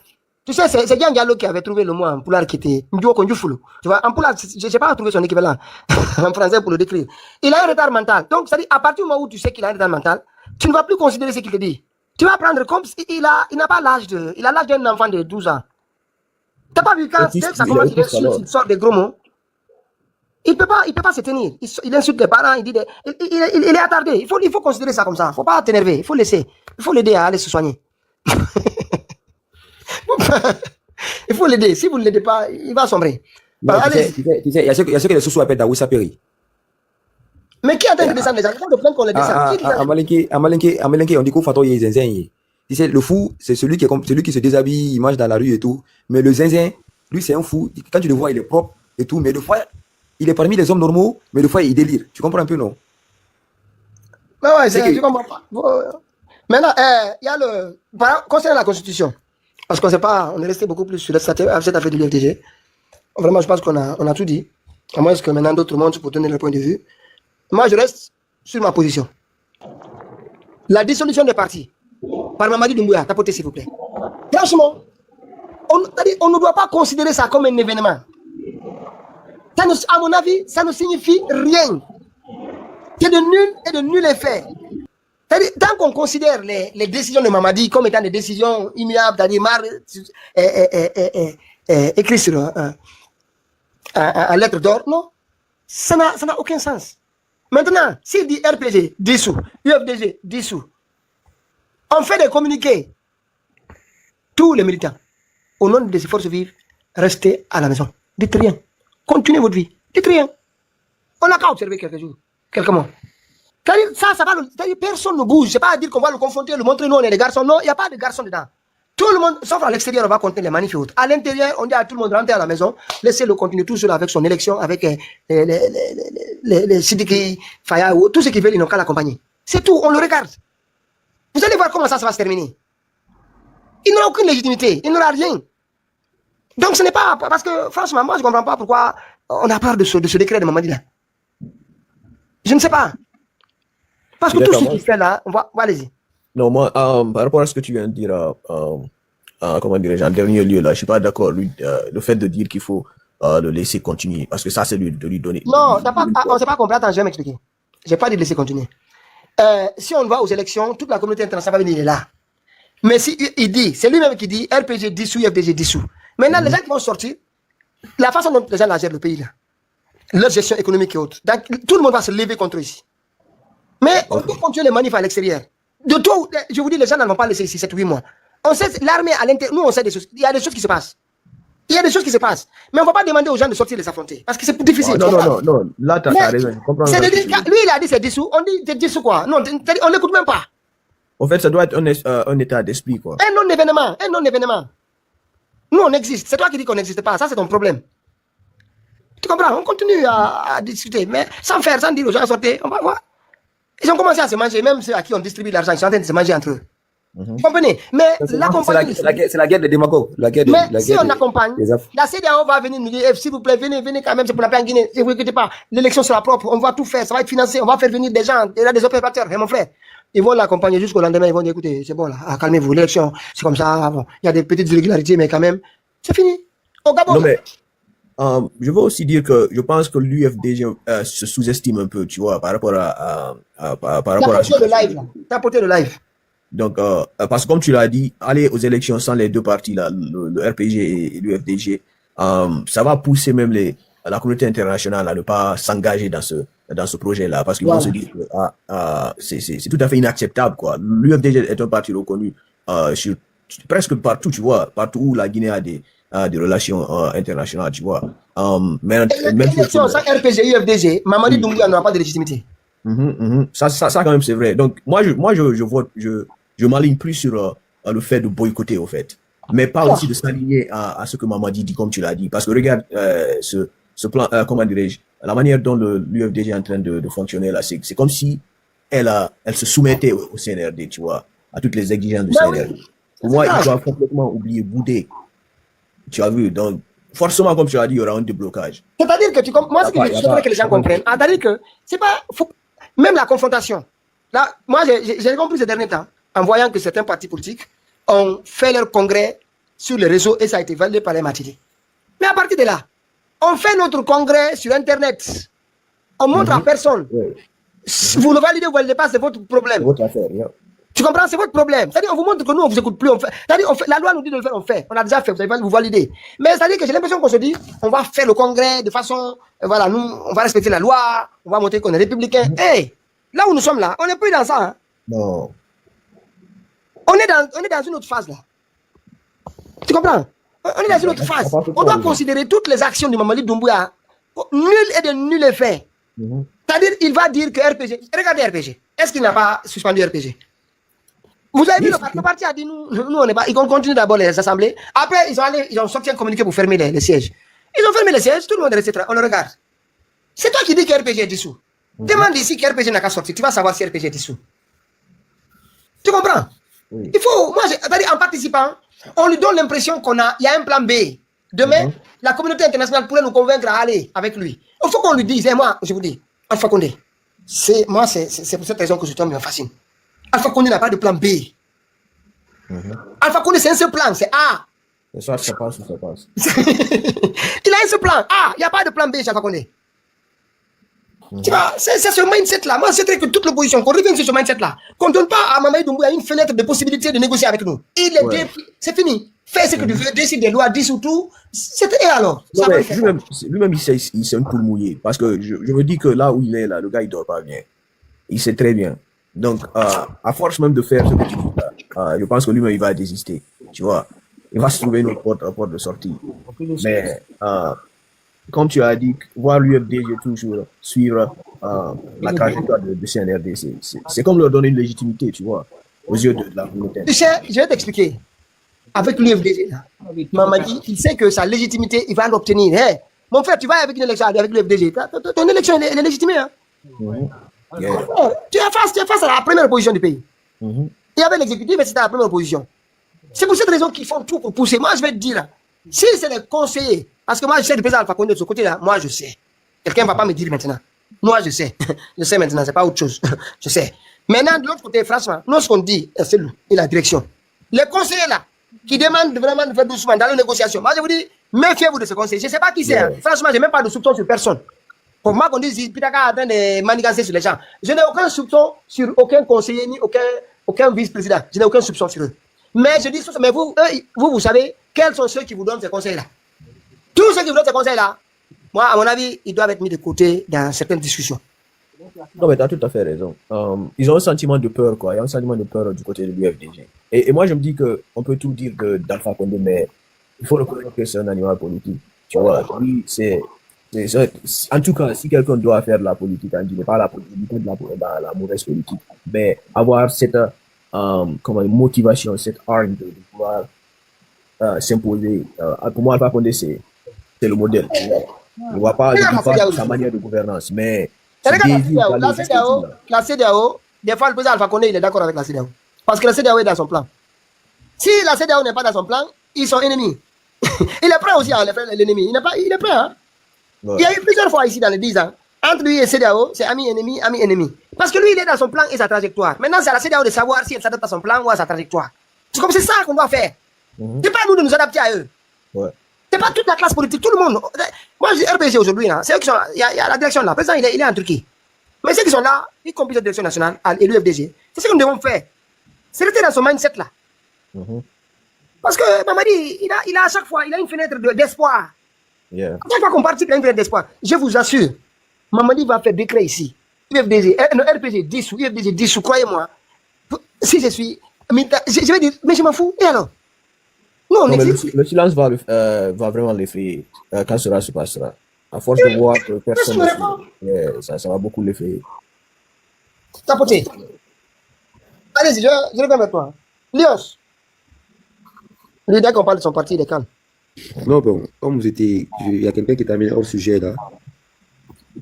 Tu sais, c'est Gian Diallo qui avait trouvé le mot en poulard qui était Ndjo Konjufulu. Tu vois, en poulard, je sais pas trouver son équivalent en français pour le décrire. Il a un retard mental. Donc, c'est-à-dire, à partir du moment où tu sais qu'il a un retard mental, tu ne vas plus considérer ce qu'il te dit. Tu vas prendre comme il n'a pas l'âge il a l'âge d'un enfant de 12 ans. T'as pas vu quand ça commence, il sort des gros mots. Il peut pas se tenir. Il insulte les parents, il est attardé. Il faut considérer ça comme ça. Faut pas t'énerver. Il faut laisser. Il faut l'aider à aller se soigner. Il faut l'aider. Si vous ne l'aidez pas, il va sombrer. Tu sais, il y a ceux que les sous-sous appellent Daoussa Peri. Mais qui a de descendre les gens? Il faut de plaindre qu'on les descende. À Malinké, on dit qu'on fait un zinzin. Tu sais, le fou, c'est celui qui se déshabille, il mange dans la rue et tout. Mais le zinzin, lui, c'est un fou. Quand tu le vois, il est propre et tout. Mais des fois, il est parmi les hommes normaux, mais des fois, il délire. Tu comprends un peu, non? Ouais, tu comprends pas. Maintenant, il y a concernant la Constitution, parce qu'on sait pas, on est resté beaucoup plus sur cette affaire de l'UFDG. Vraiment, je pense qu'on a tout dit. À moins que maintenant d'autres montent pour donner leur point de vue. Moi, je reste sur ma position. La dissolution des partis par Mamadi Doumbouya, tapotez s'il vous plaît. Franchement, on ne doit pas considérer ça comme un événement. À mon avis, ça ne signifie rien. C'est de nul et de nul effet. Tant qu'on considère les décisions de Mamadi comme étant des décisions immuables, c'est-à-dire écrites sur un lettre d'or, non, ça n'a aucun sens. Maintenant, s'il dit RPG dissous, UFDG dissous, on fait des communiqués. Tous les militants, au nom des forces vives, restez à la maison. Dites rien. Continuez votre vie. Dites rien. On n'a qu'à observer quelques jours, quelques mois. Ça va. Personne ne bouge. C'est pas à dire qu'on va le confronter, le montrer, nous on est des garçons. Non, il n'y a pas de garçons dedans. Tout le monde, sauf à l'extérieur, on va compter les manifs et autres. À l'intérieur, on dit à tout le monde rentrez à la maison, laissez-le continuer tout seul avec son élection, avec les Sidiki, Faya, tout ce qu'ils veulent, ils n'ont qu'à l'accompagner. C'est tout, on le regarde. Vous allez voir comment ça va se terminer. Il n'aura aucune légitimité, il n'aura rien. Donc ce n'est pas, parce que franchement, moi je ne comprends pas pourquoi on a peur de ce décret de Mamadi là. Je ne sais pas. Parce que tout ce qu'il fait là, allez-y. Non, moi, par rapport à ce que tu viens de dire, comment dirais-je, en dernier lieu, là, je suis pas d'accord, le fait de dire qu'il faut le laisser continuer, parce que ça, c'est de lui donner. Non, on ne s'est pas compris, attends, je vais m'expliquer. Je n'ai pas dit de laisser continuer. Si on va aux élections, toute la communauté internationale va venir, il est là. Mais si il dit, c'est lui-même qui dit, RPG dissous, FDG dissous. Maintenant, les gens qui vont sortir, la façon dont les gens la gèrent le pays, là, leur gestion économique et autres, donc, tout le monde va se lever contre ici. Mais on peut continuer les manifs à l'extérieur. De tout, je vous dis, les gens n'en vont pas laisser ici 7 ou 8 mois. On sait, l'armée à l'intérieur, nous on sait des choses, il y a des choses qui se passent. Il y a des choses qui se passent. Mais on ne va pas demander aux gens de sortir les affronter. Parce que c'est difficile. Non, là tu as raison. Lui il a dit c'est dissous, on dit c'est dissous quoi. Non, on l'écoute même pas. En fait, ça doit être un état d'esprit quoi. Un non-événement. Nous on existe. C'est toi qui dis qu'on n'existe pas. Ça c'est ton problème. Tu comprends? On continue à discuter, mais sans dire aux gens sortez, on va voir. Ils ont commencé à se manger, même ceux à qui on distribue l'argent, ils sont en train de se manger entre eux. Vous comprenez? Mais l'accompagnement. C'est la guerre des démagogues. Mais si on accompagne, la CEDEAO va venir nous dire, s'il vous plaît, venez quand même, c'est pour la paix en Guinée. Ne vous inquiétez pas, l'élection sera propre, on va tout faire, ça va être financé, on va faire venir des gens, il y a des opérateurs, mon frère. Ils vont l'accompagner jusqu'au lendemain, ils vont dire, écoutez, c'est bon là, calmez-vous, l'élection, c'est comme ça, bon, il y a des petites irrégularités, mais quand même, c'est fini. Au Gabon. Non, mais je veux aussi dire que je pense que l'UFDG se sous-estime un peu, tu vois, par rapport à T'as porté le live. Donc, parce que comme tu l'as dit, aller aux élections sans les deux partis, là, le RPG et l'UFDG, ça va pousser même la communauté internationale à ne pas s'engager dans ce projet-là, parce qu'ils vont se dire que c'est tout à fait inacceptable, quoi. L'UFDG est un parti reconnu sur presque partout, tu vois, partout où la Guinée a des relations internationales, tu vois. Même sans RPG, UFDG, Mamadi Doumbouya n'aura pas de légitimité. Ça quand même c'est vrai. Donc moi je m'aligne plus sur le fait de boycotter au fait, mais pas aussi de s'aligner à ce que Mamadi dit comme tu l'as dit, parce que regarde ce plan, comment dirais-je, la manière dont l'UFDG est en train de fonctionner là, c'est comme si elle se soumettait au CNRD, tu vois, à toutes les exigences du CNRD. Pour moi, il doit complètement oublier, bouder. Tu as vu, donc forcément, comme tu as dit, il y aura un déblocage. C'est-à-dire que moi, ce que je voudrais que les gens comprennent, c'est-à-dire que c'est pas même la confrontation. Là, moi, j'ai compris ces derniers temps, en voyant que certains partis politiques ont fait leur congrès sur les réseaux et ça a été validé par les Matidi. Mais à partir de là, on fait notre congrès sur Internet. On montre à personne. Si vous le validez ou vous ne validez pas, c'est votre problème. C'est votre affaire, Tu comprends? C'est votre problème. C'est-à-dire, on vous montre que nous, on ne vous écoute plus. C'est-à-dire, la loi nous dit de le faire, on fait. On a déjà fait, vous allez vous valider. Mais c'est-à-dire que j'ai l'impression qu'on se dit, on va faire le congrès de façon, voilà, nous, on va respecter la loi, on va montrer qu'on est républicain. Hey, là où nous sommes là, on n'est plus dans ça. Hein. Non. On est dans une autre phase là. Tu comprends? On est dans une autre phase. On doit considérer toutes les actions de Mamadi Doumbouya. Nul et de nul effet. C'est-à-dire, il va dire que RPG, regardez RPG. Est-ce qu'il n'a pas suspendu RPG? Vous avez vu, le parti a dit, nous on n'est pas, ils continuent d'abord les assemblées. Après, ils ont sorti un communiqué pour fermer les sièges. Ils ont fermé les sièges, tout le monde est resté, on le regarde. C'est toi qui dis que RPG est dissous. Demande ici que RPG n'a qu'à sortir, tu vas savoir si RPG est dissous. Tu comprends? Il faut, moi, c'est-à-dire en participant, on lui donne l'impression il y a un plan B. Demain, la communauté internationale pourrait nous convaincre à aller avec lui. Il faut qu'on lui dise, moi, je vous dis, Alpha Condé, c'est pour cette raison que ce homme me fascine. Alpha Condé n'a pas de plan B. Alpha Condé, c'est un seul plan, c'est A. C'est soit ça passe ou ça passe. Il a un seul plan A, il n'y a pas de plan B chez Alpha Condé. Tu vois, c'est ce mindset-là. Moi, c'est vrai que toute l'opposition, qu'on revienne sur ce mindset-là, qu'on ne donne pas à Mamadi Doumbouya une fenêtre de possibilité de négocier avec nous. C'est fini. Fais ce que tu veux, décide des lois, dissout tout. Et alors non, lui-même, il sait un coup mouillé. Parce que je me dis que là où il est, là, le gars, il dort pas bien. Il sait très bien. Donc, à force même de faire ce que tu dis là, je pense que lui-même, il va désister. Tu vois, il va se trouver une autre porte de sortie. Mais, comme tu as dit, voir l'UFDG toujours suivre la trajectoire de CNRD, c'est comme leur donner une légitimité, tu vois, aux yeux de la communauté. Tu sais, je vais t'expliquer. Avec l'UFDG, Mamadi, il sait que sa légitimité, il va l'obtenir. Hey, mon frère, tu vas avec une élection avec l'UFDG. Ton élection, elle est légitimée. Hein? Tu es face à la première opposition du pays. Il y avait l'exécutif, mais c'était la première opposition. C'est pour cette raison qu'ils font tout pour pousser. Moi, je vais te dire, si c'est les conseillers, parce que moi, je sais le président Alpha Condé de ce côté-là, moi, je sais. Quelqu'un ne va pas me dire maintenant. Moi, je sais. Je sais maintenant, c'est pas autre chose. Je sais. Maintenant, de l'autre côté, franchement, nous, ce qu'on dit, c'est lui et la direction. Les conseillers là, qui demandent vraiment de faire doucement dans les négociations, moi, je vous dis, méfiez-vous de ce conseiller. Je ne sais pas qui c'est. Hein. Franchement, je n'ai même pas de soupçon sur personne. Pour moi, qu'on dise, Pitaka est en train de manigancer sur les gens. Je n'ai aucun soupçon sur aucun conseiller, ni aucun vice-président. Je n'ai aucun soupçon sur eux. Mais je dis, mais vous savez, quels sont ceux qui vous donnent ces conseils-là? Tous ceux qui vous donnent ces conseils-là, moi, à mon avis, ils doivent être mis de côté dans certaines discussions. Non, mais tu as tout à fait raison. Ils ont un sentiment de peur, quoi. Il y a un sentiment de peur du côté de l'UFDG. Et moi, je me dis qu'on peut tout dire d'Alpha Condé, mais il faut reconnaître que c'est un animal politique. Tu vois, lui, en tout cas, si quelqu'un doit faire de la politique, il n'est pas la politique, la mauvaise politique, mais avoir cette motivation, cette arme de pouvoir s'imposer. Pour moi, Alpha Condé, c'est le modèle. ne voit pas, Regarde la CEDEAO. sa manière de gouvernance. Mais Et ce regarde la désir CEDEAO. d'aller La jusqu'au CEDEAO, bout, là. la CEDEAO, des fois, le président Alpha Condé, il est d'accord avec la CEDEAO. Parce que la CEDEAO est dans son plan. Si la CEDEAO n'est pas dans son plan, ils sont ennemis. Il est prêt aussi à faire l'ennemi. Il est prêt. Hein? Ouais. Il y a eu plusieurs fois ici dans les 10 ans. Entre lui et CEDEAO, c'est ami, ennemi, ami, ennemi. Parce que lui, il est dans son plan et sa trajectoire. Maintenant, c'est à la CEDEAO de savoir si elle s'adapte à son plan ou à sa trajectoire. C'est comme c'est ça qu'on doit faire. C'est pas nous de nous adapter à eux. Ouais. C'est pas toute la classe politique, tout le monde. Moi, je dis RPG aujourd'hui, c'est eux qui sont. Il y a la direction là. Le président, il est en Turquie. Mais ceux qui sont là, y compris la direction nationale et l'UFDG, c'est ce que nous devons faire. C'est rester dans son mindset là. Parce que Mamadi, il a à chaque fois, il a une fenêtre d'espoir. Yeah. À chaque fois qu'on participe, il a une fenêtre d'espoir. Je vous assure, Mamadi va faire décret ici. UFDG, RPG 10 ou UFDG 10 ou croyez-moi. Si je suis. Je vais dire, mais je m'en fous. Et alors? Non, on Non, mais existe. le silence va vraiment l'effrayer quand cela se passera. À force de voir que personne ne suit, yeah, ça va beaucoup l'effrayer. Tapoter. Allez-y, je reviens vers toi. Lios. Lui, dès qu'on parle de son parti, il est calme. Non, bon, comme vous étiez, il y a quelqu'un qui t'a mis hors sujet là.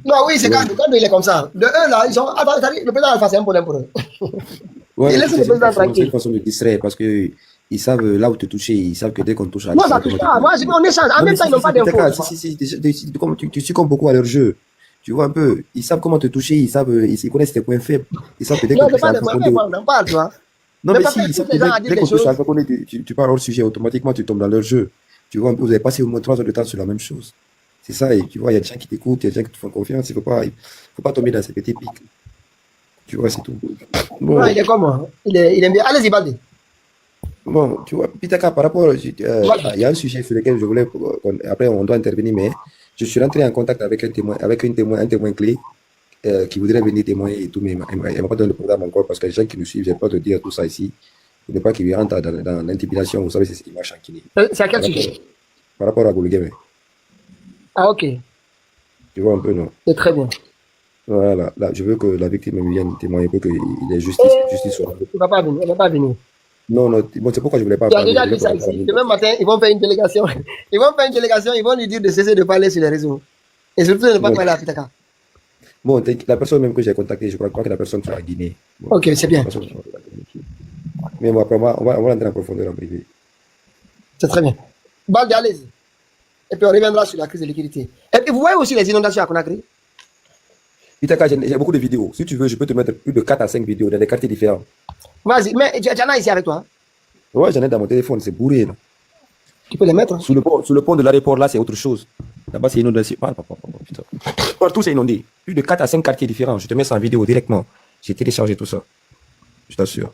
Non, oui, c'est calme. Quand il est comme ça. De eux, là, ils sont. Attends, le président Alpha, c'est un problème pour eux. Ouais, Et laisse le c'est président c'est une tranquille. façon de distraire parce que ils savent là où te toucher, ils savent que dès qu'on touche à Non, ça touche pas. Moi, on échange. En même temps, ils n'ont pas d'infos. tu succombes beaucoup à leur jeu. Tu vois un peu, ils savent comment te toucher, ils connaissent tes points faibles. Ils savent que dès Non, qu'on c'est touche à pas des Alpha points Condé. faibles, on en parle, tu vois. Non, Mais mais pas si, faire ils savent tous que les gens à dire dès des qu'on touche choses. à Alpha Condé, tu parles hors sujet, automatiquement tu tombes dans leur jeu. Tu vois un peu, vous avez passé au moins 3 heures de temps sur la même chose. C'est ça, et tu vois, il y a des gens qui t'écoutent, il y a des gens qui te font confiance, il faut pas tomber dans ces petits pics. Tu vois, c'est tout. Bon, Non, il est comme moi. Il aime bien. Allez-y, Baldi. bon, tu vois, Pitaka, par rapport, il y a un sujet sur lequel je voulais, après on doit intervenir, mais je suis rentré en contact avec un témoin clé qui voudrait venir témoigner et tout, mais il m'a pas donné le programme encore parce que les gens qui nous suivent, je ne vais pas te dire tout ça ici. Il ne pas qu'il rentre dans l'intimidation, vous savez, c'est ce qui marche en Guinée. C'est à quel sujet? Par rapport à Goulougueme, Ah, ok. tu vois un peu, non? C'est très bien. Voilà, là, je veux que la victime vienne témoigner pour qu'il y ait justice soit rendue. Il ne va pas venir. Il va pas venir. Non, non, bon, c'est pourquoi je ne voulais pas Il a parler. déjà Je dit voulais ça pas ici. parler. Demain matin, ils vont faire une délégation. Ils vont faire une délégation, ils vont lui dire de cesser de parler sur les réseaux. Et surtout de ne pas Bon. parler à Pitaka. Bon, la personne même que j'ai contactée, je crois que la personne soit à Guinée. Bon, Ok, c'est bien. la personne soit à Guinée. Mais bon, après, on va rentrer en profondeur en privé. C'est très bien. Baldi, allez-y. Et puis on reviendra sur la crise de liquidité. Et puis vous voyez aussi les inondations à Conakry. Pitaka, j'ai beaucoup de vidéos. Si tu veux, je peux te mettre plus de 4 à 5 vidéos dans des quartiers différents. Vas-y, mais tu en as ici avec toi. Hein? Ouais, j'en ai dans mon téléphone, c'est bourré. Là. Tu peux les mettre. Hein? Sur le pont de l'aéroport, là, c'est autre chose. Là-bas, c'est inondé. Putain. Partout, c'est inondé. Plus de 4 à 5 quartiers différents. Je te mets ça en vidéo directement. J'ai téléchargé tout ça. Je t'assure.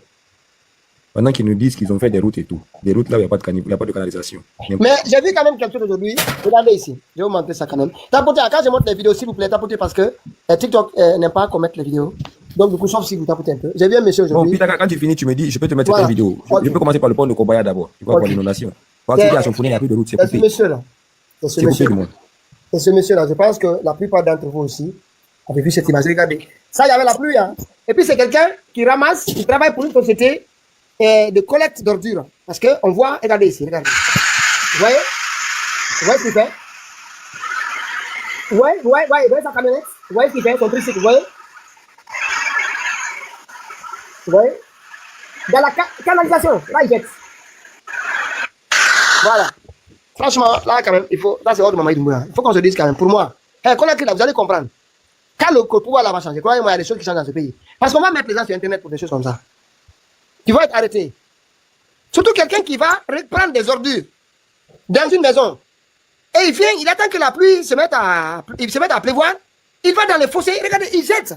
Pendant qu'ils nous disent qu'ils ont fait des routes et tout. Des routes là où il n'y a pas de canalisation. Mais j'ai vu quand même quelque chose aujourd'hui. Regardez ici. Je vais vous montrer ça quand même. Tapotez, quand je montre les vidéos, s'il vous plaît, tapotez parce que TikTok n'aime pas qu'on mette les vidéos. Donc, du coup, sauf si vous tapotez un peu. J'ai vu un monsieur Bon, aujourd'hui. Pitaka, quand tu finis, tu me dis, je peux te mettre Voilà. cette vidéo. Ok. Je peux commencer par le pont de Kobaya d'abord. Tu vois, Ok. pour l'inondation. Parce qu'il y a son fournier, il n'y a plus de route, c'est C'est ce coupé. monsieur-là. C'est ce C'est coupé monsieur. du monde. C'est ce monsieur-là. Je pense que la plupart d'entre vous aussi avez vu cette image. Regardez. Ça, il y avait la pluie. Hein. Et puis, c'est quelqu'un qui ramasse, qui travaille pour une société de collecte d'ordures. Parce qu'on voit, regardez ici, regardez. Vous voyez? Vous voyez ce qu'il fait? Vous voyez sa camionnette? Vous voyez ce qu'il fait? Son tricycle, vous voyez? Vous voyez? Dans la canalisation, là, il jette. Voilà. Franchement, là, quand même, il faut. Là, c'est hors de Mamadou Doumbouya. Il faut qu'on se dise quand même, pour moi. Conakry, là, vous allez comprendre. Quand le pouvoir là va changer, croyez-moi, il y a des choses qui changent dans ce pays. Parce qu'on va mettre les gens sur Internet pour des choses comme ça. Tu vas être arrêté. Surtout quelqu'un qui va prendre des ordures dans une maison. Et il vient, il attend que la pluie se mette à pleuvoir. Il va dans les fossés, regardez, il jette.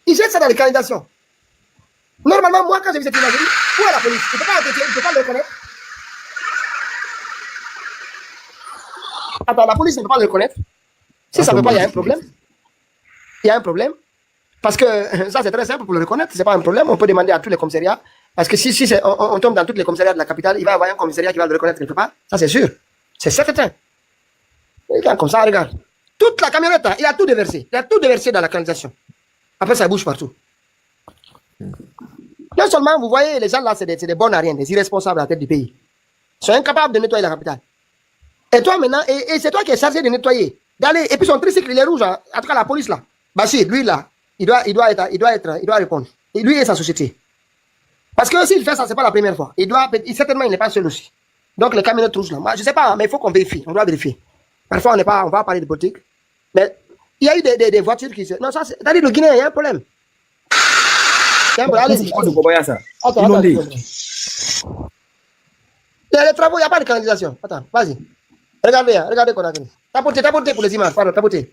Il jette ça dans les canalisations. Normalement, moi, quand j'ai vu cette imagerie, où est la police? Il ne peut pas arrêter, il ne peut pas le reconnaître. Attends, la police ne peut pas le reconnaître. Si ça ne peut pas, il y a un problème. Il y a un problème. Parce que ça, c'est très simple pour le reconnaître. Ce n'est pas un problème. On peut demander à tous les commissariats. Parce que si on tombe dans tous les commissariats de la capitale, il va y avoir un commissariat qui va le reconnaître quelque part. Ça, c'est sûr. C'est certain. Regarde comme ça, regarde. Toute la camionnette, il a tout déversé. Il a tout déversé dans la canalisation. Après, ça bouge partout. Non seulement, vous voyez, les gens là, c'est des bons à rien, des irresponsables à la tête du pays. Ils sont incapables de nettoyer la capitale. Et toi maintenant, et c'est toi qui es chargé de nettoyer d'aller. Et puis son tricycle, il est rouge. Hein. En tout cas, la police là. Bachir, lui là, il doit répondre. Et lui et sa société. Parce que s'il fait ça, c'est pas la première fois. Certainement, il n'est pas seul aussi. Donc les camionnettes rouges là. Moi, je sais pas, mais il faut qu'on vérifie. On doit vérifier. Parfois, on va parler de politique. Mais il y a eu des voitures qui se. Non, ça, c'est-à-dire le Guinéen, il y a un problème. Allez-y. Attends. Il y a les travaux, il n'y a pas de canalisation. Attends, vas-y. Regardez qu'on a gagné. Tapotez pour les images, pardon, tapotez.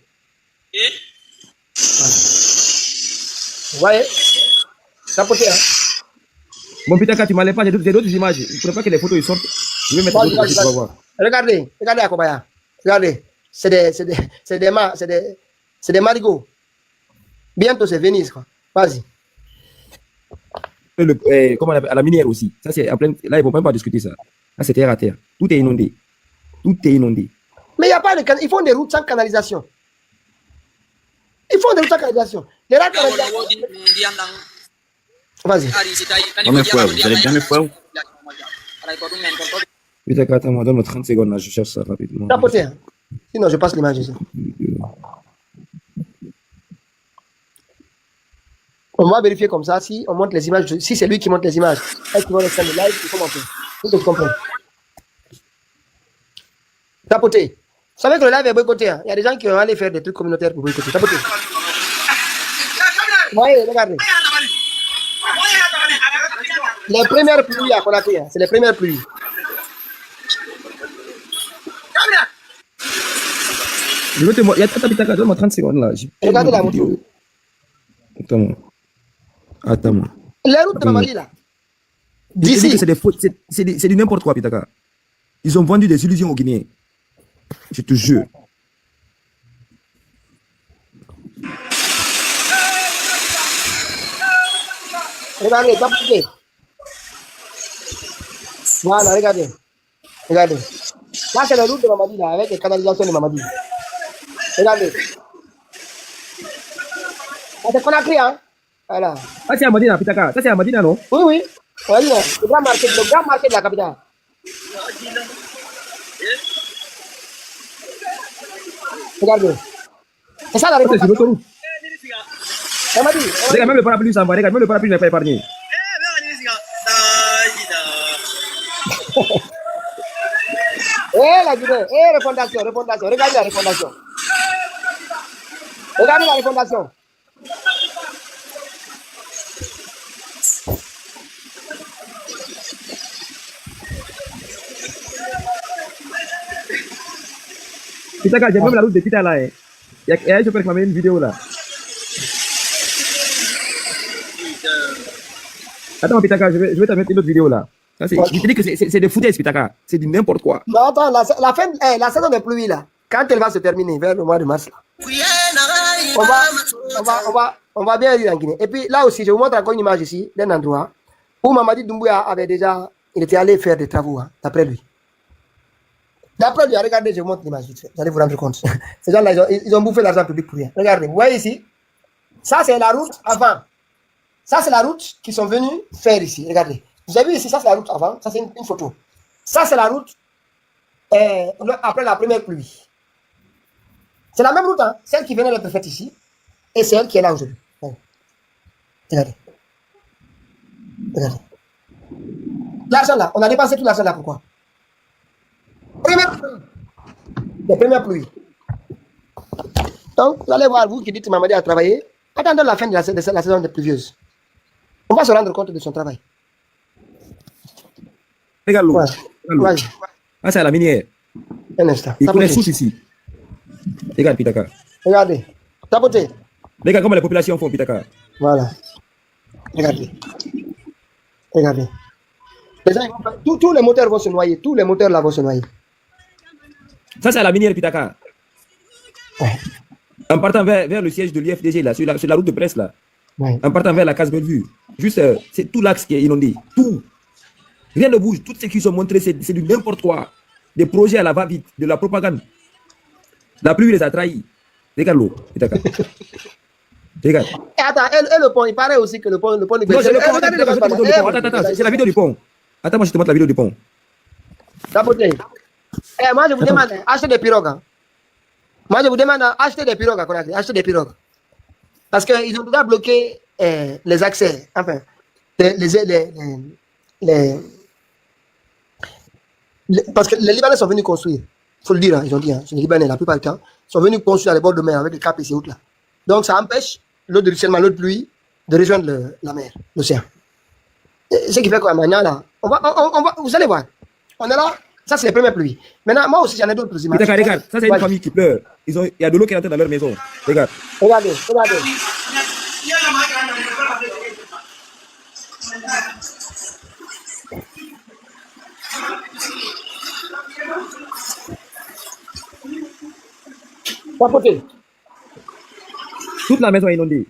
Vous voyez? Tapotez, hein. Bon, Pitaka, tu m'enlèves pas, j'ai d'autres images. Il ne faudrait pas que les photos ils sortent. Je vais mettre d'autres images, tu vas voir. Regardez Akobaya. Regardez. C'est des marigots. Bientôt, c'est Venise, quoi. Vas-y. Comment on appelle, à la minière aussi. Ça, c'est en plein. Là, ils ne vont même pas discuter ça. Là, c'est terre à terre. Tout est inondé. Mais il n'y a pas de ils font des routes sans canalisation. Les rates Vas-y. Pitaka, attends-moi, donne-moi 30 secondes là, je cherche ça rapidement. Tapoter. Sinon, je passe l'image ici. On va vérifier comme ça, si on monte les images, si c'est lui qui monte les images, est-ce qu'il va rester le live, il faut monter. Tout est compris. Tapoter. Vous savez que le live est boycotté. Hein? Il y a des gens qui vont aller faire des trucs communautaires pour boycotter. Tapoter. Voyez, regardez. Les premières pluies à Conakry, hein, c'est les premières pluies. Je veux te montrer. Attends, donne-moi 30 secondes là. Regardez la moto. Attends-moi. Les routes de Mamadi là. D'ici. C'est du n'importe quoi, Pitaka. Ils ont vendu des illusions aux Guinéens. Je te jure. Regardez, tapotez. Voilà, regardez. Là, c'est la route de Mamadi là, avec les canalisations de Mamadi. Regardez. C'est Conakry, hein? Voilà. Ça, c'est à Madina, Pitaka. Ça, c'est à Madina, non? Oui. Voilà, le grand marché de la capitale. Regardez. C'est ça la réponse. C'est l'autoroute. Regarde, même le parapluie s'en va. Regarde, même le parapluie n'est pas épargné. La Guinée. Refondation. Regardez la refondation. Pitaka, j'ai même la route de Pita là. Et je peux réclamer une vidéo là. Attends, Pitaka, je vais te mettre une autre vidéo là. Je te dis que c'est des foutaises, Pitaka. C'est du n'importe quoi. Non, attends, la saison des pluies là, quand elle va se terminer vers le mois de mars là, on va bien rire en Guinée. Et puis là aussi, je vous montre encore une image ici d'un endroit où Mamadi Doumbouya il était allé faire des travaux, hein, d'après lui. Regardez, je vous montre l'image vite fait. Vous allez vous rendre compte. Ces gens-là, ils ont bouffé l'argent public pour rien. Regardez, vous voyez ici, ça c'est la route avant. Ça c'est la route qu'ils sont venus faire ici. Regardez. Vous avez vu ici, ça c'est la route avant. Ça c'est une photo. Ça c'est la route après la première pluie. C'est la même route, hein, celle qui venait d'être faite ici. Et c'est elle qui est là aujourd'hui. Regardez. L'argent là, on a dépensé tout l'argent là, pourquoi? Les premières pluies. Donc, vous allez voir, vous qui dites que Mamadi a travaillé, attendons la fin de la saison des pluvieuses. On va se rendre compte de son travail. Regarde l'eau. Ouais. Ah, c'est à la minière. Un instant. Il connaît tous ici. Regarde, Pitaka. Regardez. Tapotez. Regarde comment les populations font, Pitaka. Voilà. Regardez. Les gens, tous les moteurs vont se noyer. Tous les moteurs là vont se noyer. Ça, c'est à la minière, Pitaka. Ouais. En partant vers le siège de l'UFDG, là, sur la route de presse, là. Ouais. En partant vers la case Bellevue. Juste, c'est tout l'axe qui est inondé. Tout. Rien ne bouge. Toutes ces qui sont montrées, c'est du n'importe quoi. Des projets à la va-vite, de la propagande. La pluie les a trahis. Regarde l'eau, Pitaka. Regarde. Et attends, et le pont, il paraît aussi que le pont Non, c'est le pont. Attends, c'est la vidéo du pont. Attends, moi je te montre la vidéo du pont. Tapotez. Moi je vous demande, achetez des pirogues. Hein. Moi, je vous demande d'acheter des pirogues à Conakry, acheter des pirogues. Parce qu'ils ont déjà bloqué les accès, enfin, parce que les Libanais sont venus construire. Il faut le dire, hein, ils ont dit, hein, les Libanais, la plupart du temps, sont venus construire à les bords de mer avec des capes ici et là. Donc, ça empêche l'eau de ruissellement, l'eau de pluie, de rejoindre la mer, l'océan. Ce qui fait quoi, maintenant, là, vous allez voir, on est là, ça c'est les premières pluies. Maintenant, moi aussi, j'en ai d'autres images. Regarde, ça c'est une famille qui pleure. Il y a de l'eau qui rentre dans leur maison. Regarde. Regardez. Papoter. Toute la maison est inondée.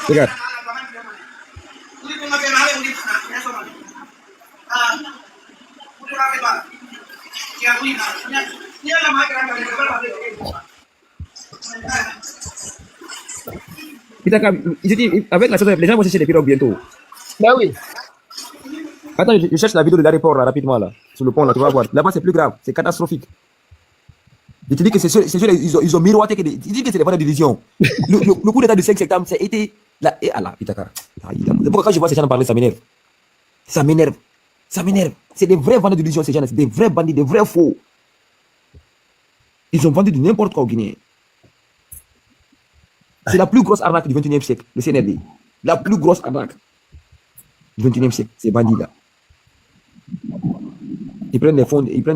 Regarde. Avec la chose, les gens vont chercher des pirogues bientôt. Ben oui. Attends, je cherche la vidéo de l'aéroport là, rapidement là, sur le pont là, tu vas voir. Là-bas c'est plus grave, c'est catastrophique. Je te dis que c'est sûr, ils ont miroité que ils disent que c'est des bonnes divisions. Le coup d'état du 5 septembre, ça a été là et Allah, Pitaka. C'est pourquoi quand je vois ces gens parler, ça m'énerve. Ça m'énerve. C'est des vrais vendeurs d'illusions, ces gens, c'est des vrais bandits, des vrais faux. Ils ont vendu de n'importe quoi au Guinée. C'est la plus grosse arnaque du 21e siècle, le CNRD. La plus grosse arnaque du 21e siècle, ces bandits-là. Ils prennent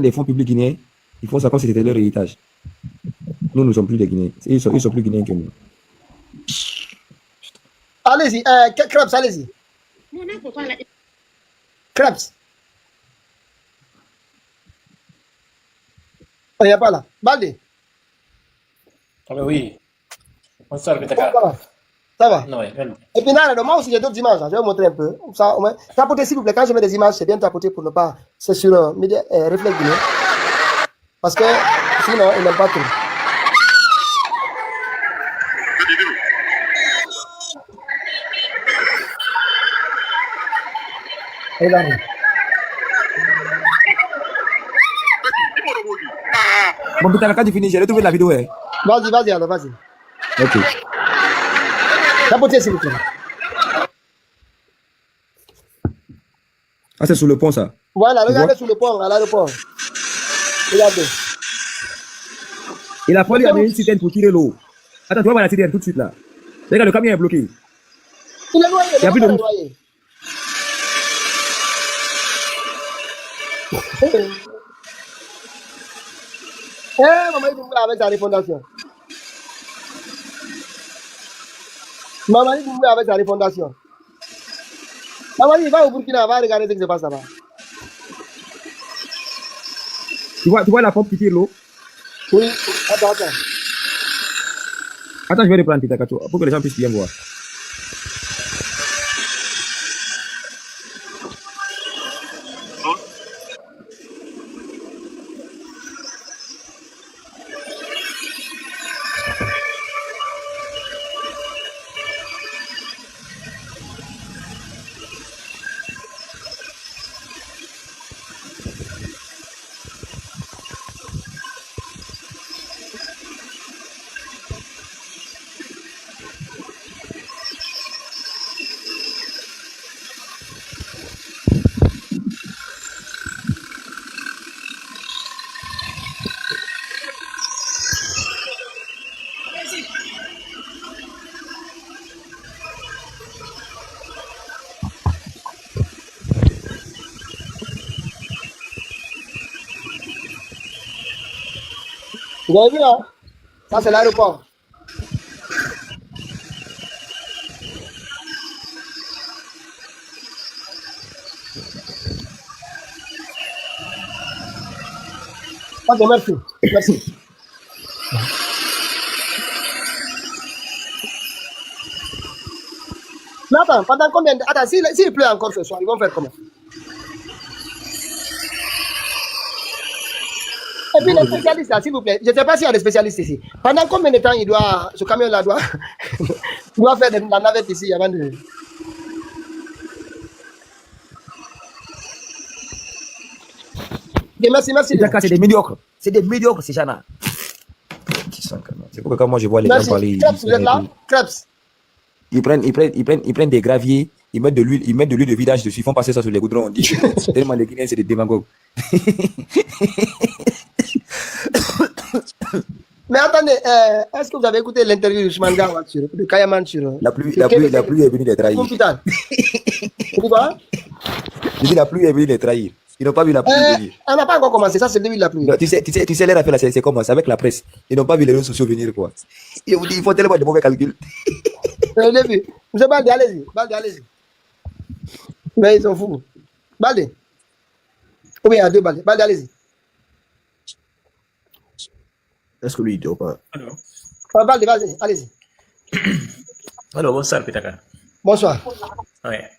des fonds publics guinéens, ils font ça comme si c'était leur héritage. Nous ne sommes plus des Guinéens. Ils sont plus Guinéens que nous. Allez-y, Krebs, allez-y. Krebs. Il n'y a pas là. Baldi. Ah ben oui. Bonsoir, Ça Pitaka. va. Ça va. Non, ouais, même. Et puis là, moi aussi, j'ai d'autres images. Je vais vous montrer un peu. Ça, tapoter, s'il vous plaît. Quand je mets des images, c'est bien tapoter pour ne pas. C'est sur Réflexe Guinée. Parce que sinon, ils n'aiment pas tout. Regardez. Bon, putain, quand tu finis, j'ai retrouvé la vidéo. Hein. Vas-y, alors, vas-y. Ok. Tapoter, s'il vous plaît. Ah, c'est sur le pont, ça. Voilà, Tu regardez vois? sur le pont, à l'aéroport. Regardez. Il a fallu amener une citerne pour tirer l'eau. Attends, tu vas voir la citerne tout de suite, là. Regarde, le camion est bloqué. Il est noyé, Il y a plus de- noyé. Maman, il dit avec sa refondation. Maman, il dit avec sa refondation. Maman, il va au Burkina, va regarder ce qui se passe là-bas. Tu vois la pompe qui tire l'eau? Oui, attends. Attends, je vais reprendre Pitaka, pour que les gens puissent bien voir. Vous avez vu là? Ça, c'est l'aéroport. Ok, merci. Mais attends, pendant combien de... Attends, s'il pleut encore ce soir, ils vont faire comment? Et puis les spécialistes là, s'il vous plaît, je ne sais pas s'il y a des spécialistes ici. Pendant combien de temps ce camion-là doit faire la navette ici avant de... Ok, merci. Pitaka, c'est des médiocres. C'est des médiocres, ces gens-là. qui sont quand même. C'est pourquoi quand moi je vois les gens Merci. parler, Krebs, vous êtes là? Krebs. ils prennent des graviers, ils mettent de l'huile de vidange dessus, ils font passer ça sur les goudrons. On dit tellement les Guinéens c'est des démagogues. Mais attendez, est-ce que vous avez écouté l'interview de Shmanga de Kayaman sur La pluie est venue les trahir. Hôpital. Pourquoi? Je dis la pluie est venue les trahir. Ils n'ont pas vu la pluie venir. On n'a pas encore commencé, ça c'est le début de la pluie. Non, tu sais, leur affaire là, c'est comment? C'est avec la presse. Ils n'ont pas vu les réseaux sociaux venir quoi. Ils vous disent, ils font tellement de mauvais calculs. C'est le début. Monsieur Balde, allez-y. Balde, allez-y. Mais ils sont fous. Balde. Ou bien il y a deux Balde. Balde, allez-y. Est-ce que lui, il dort pas? Alors, Balde, vas-y, allez-y. alors bonsoir, Pitaka. Bonsoir. Ouais.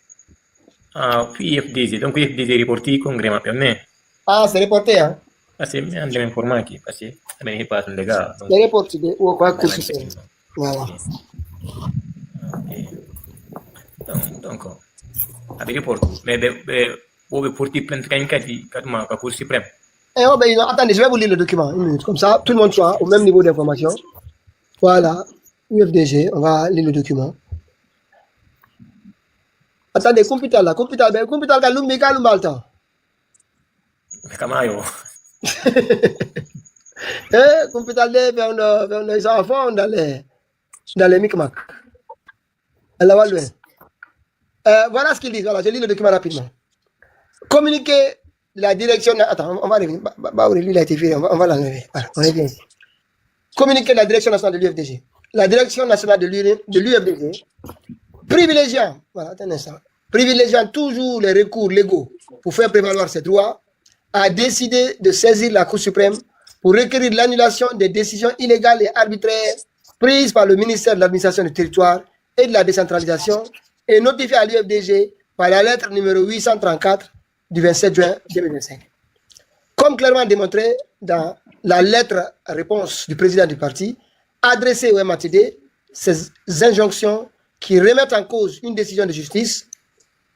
Puis FDZ, donc FDZ reporté congrès ma permet. Ah, c'est reporté, hein? Parce que je vais m'informer qui, parce que je pas les gars. C'est reporté. Ou quoi que ce soit. Voilà. Donc, avec report. Mais, vous reportez plein de cas qui, quand Cour suprême. Eh, oh, ben, attendez, je vais vous lire le document. Une minute. Comme ça, tout le monde soit au même niveau d'information. Voilà. UFDG, on va lire le document. Attendez, computer là, computer, Kalumbi, Kalumbalta. Mais comment yo? Computer vers les enfants dans les micmacs. Alors, voilà ce qu'ils disent. Voilà, je lis le document rapidement. Communiquer la direction. Attends, on va revenir. Lui, il a été fait. On va l'enlever. Voilà, on est bien ici. Communiquer la direction nationale de l'UFDG. La direction nationale de l'UFDG, privilégiant, voilà, attends un instant, privilégiant toujours les recours légaux pour faire prévaloir ses droits, a décidé de saisir la Cour suprême pour requérir l'annulation des décisions illégales et arbitraires prises par le ministère de l'Administration du Territoire et de la Décentralisation et notifiée à l'UFDG par la lettre numéro 834 du 27 juin 2025. Comme clairement démontré dans la lettre réponse du président du parti, adressée au MATD, ces injonctions qui remettent en cause une décision de justice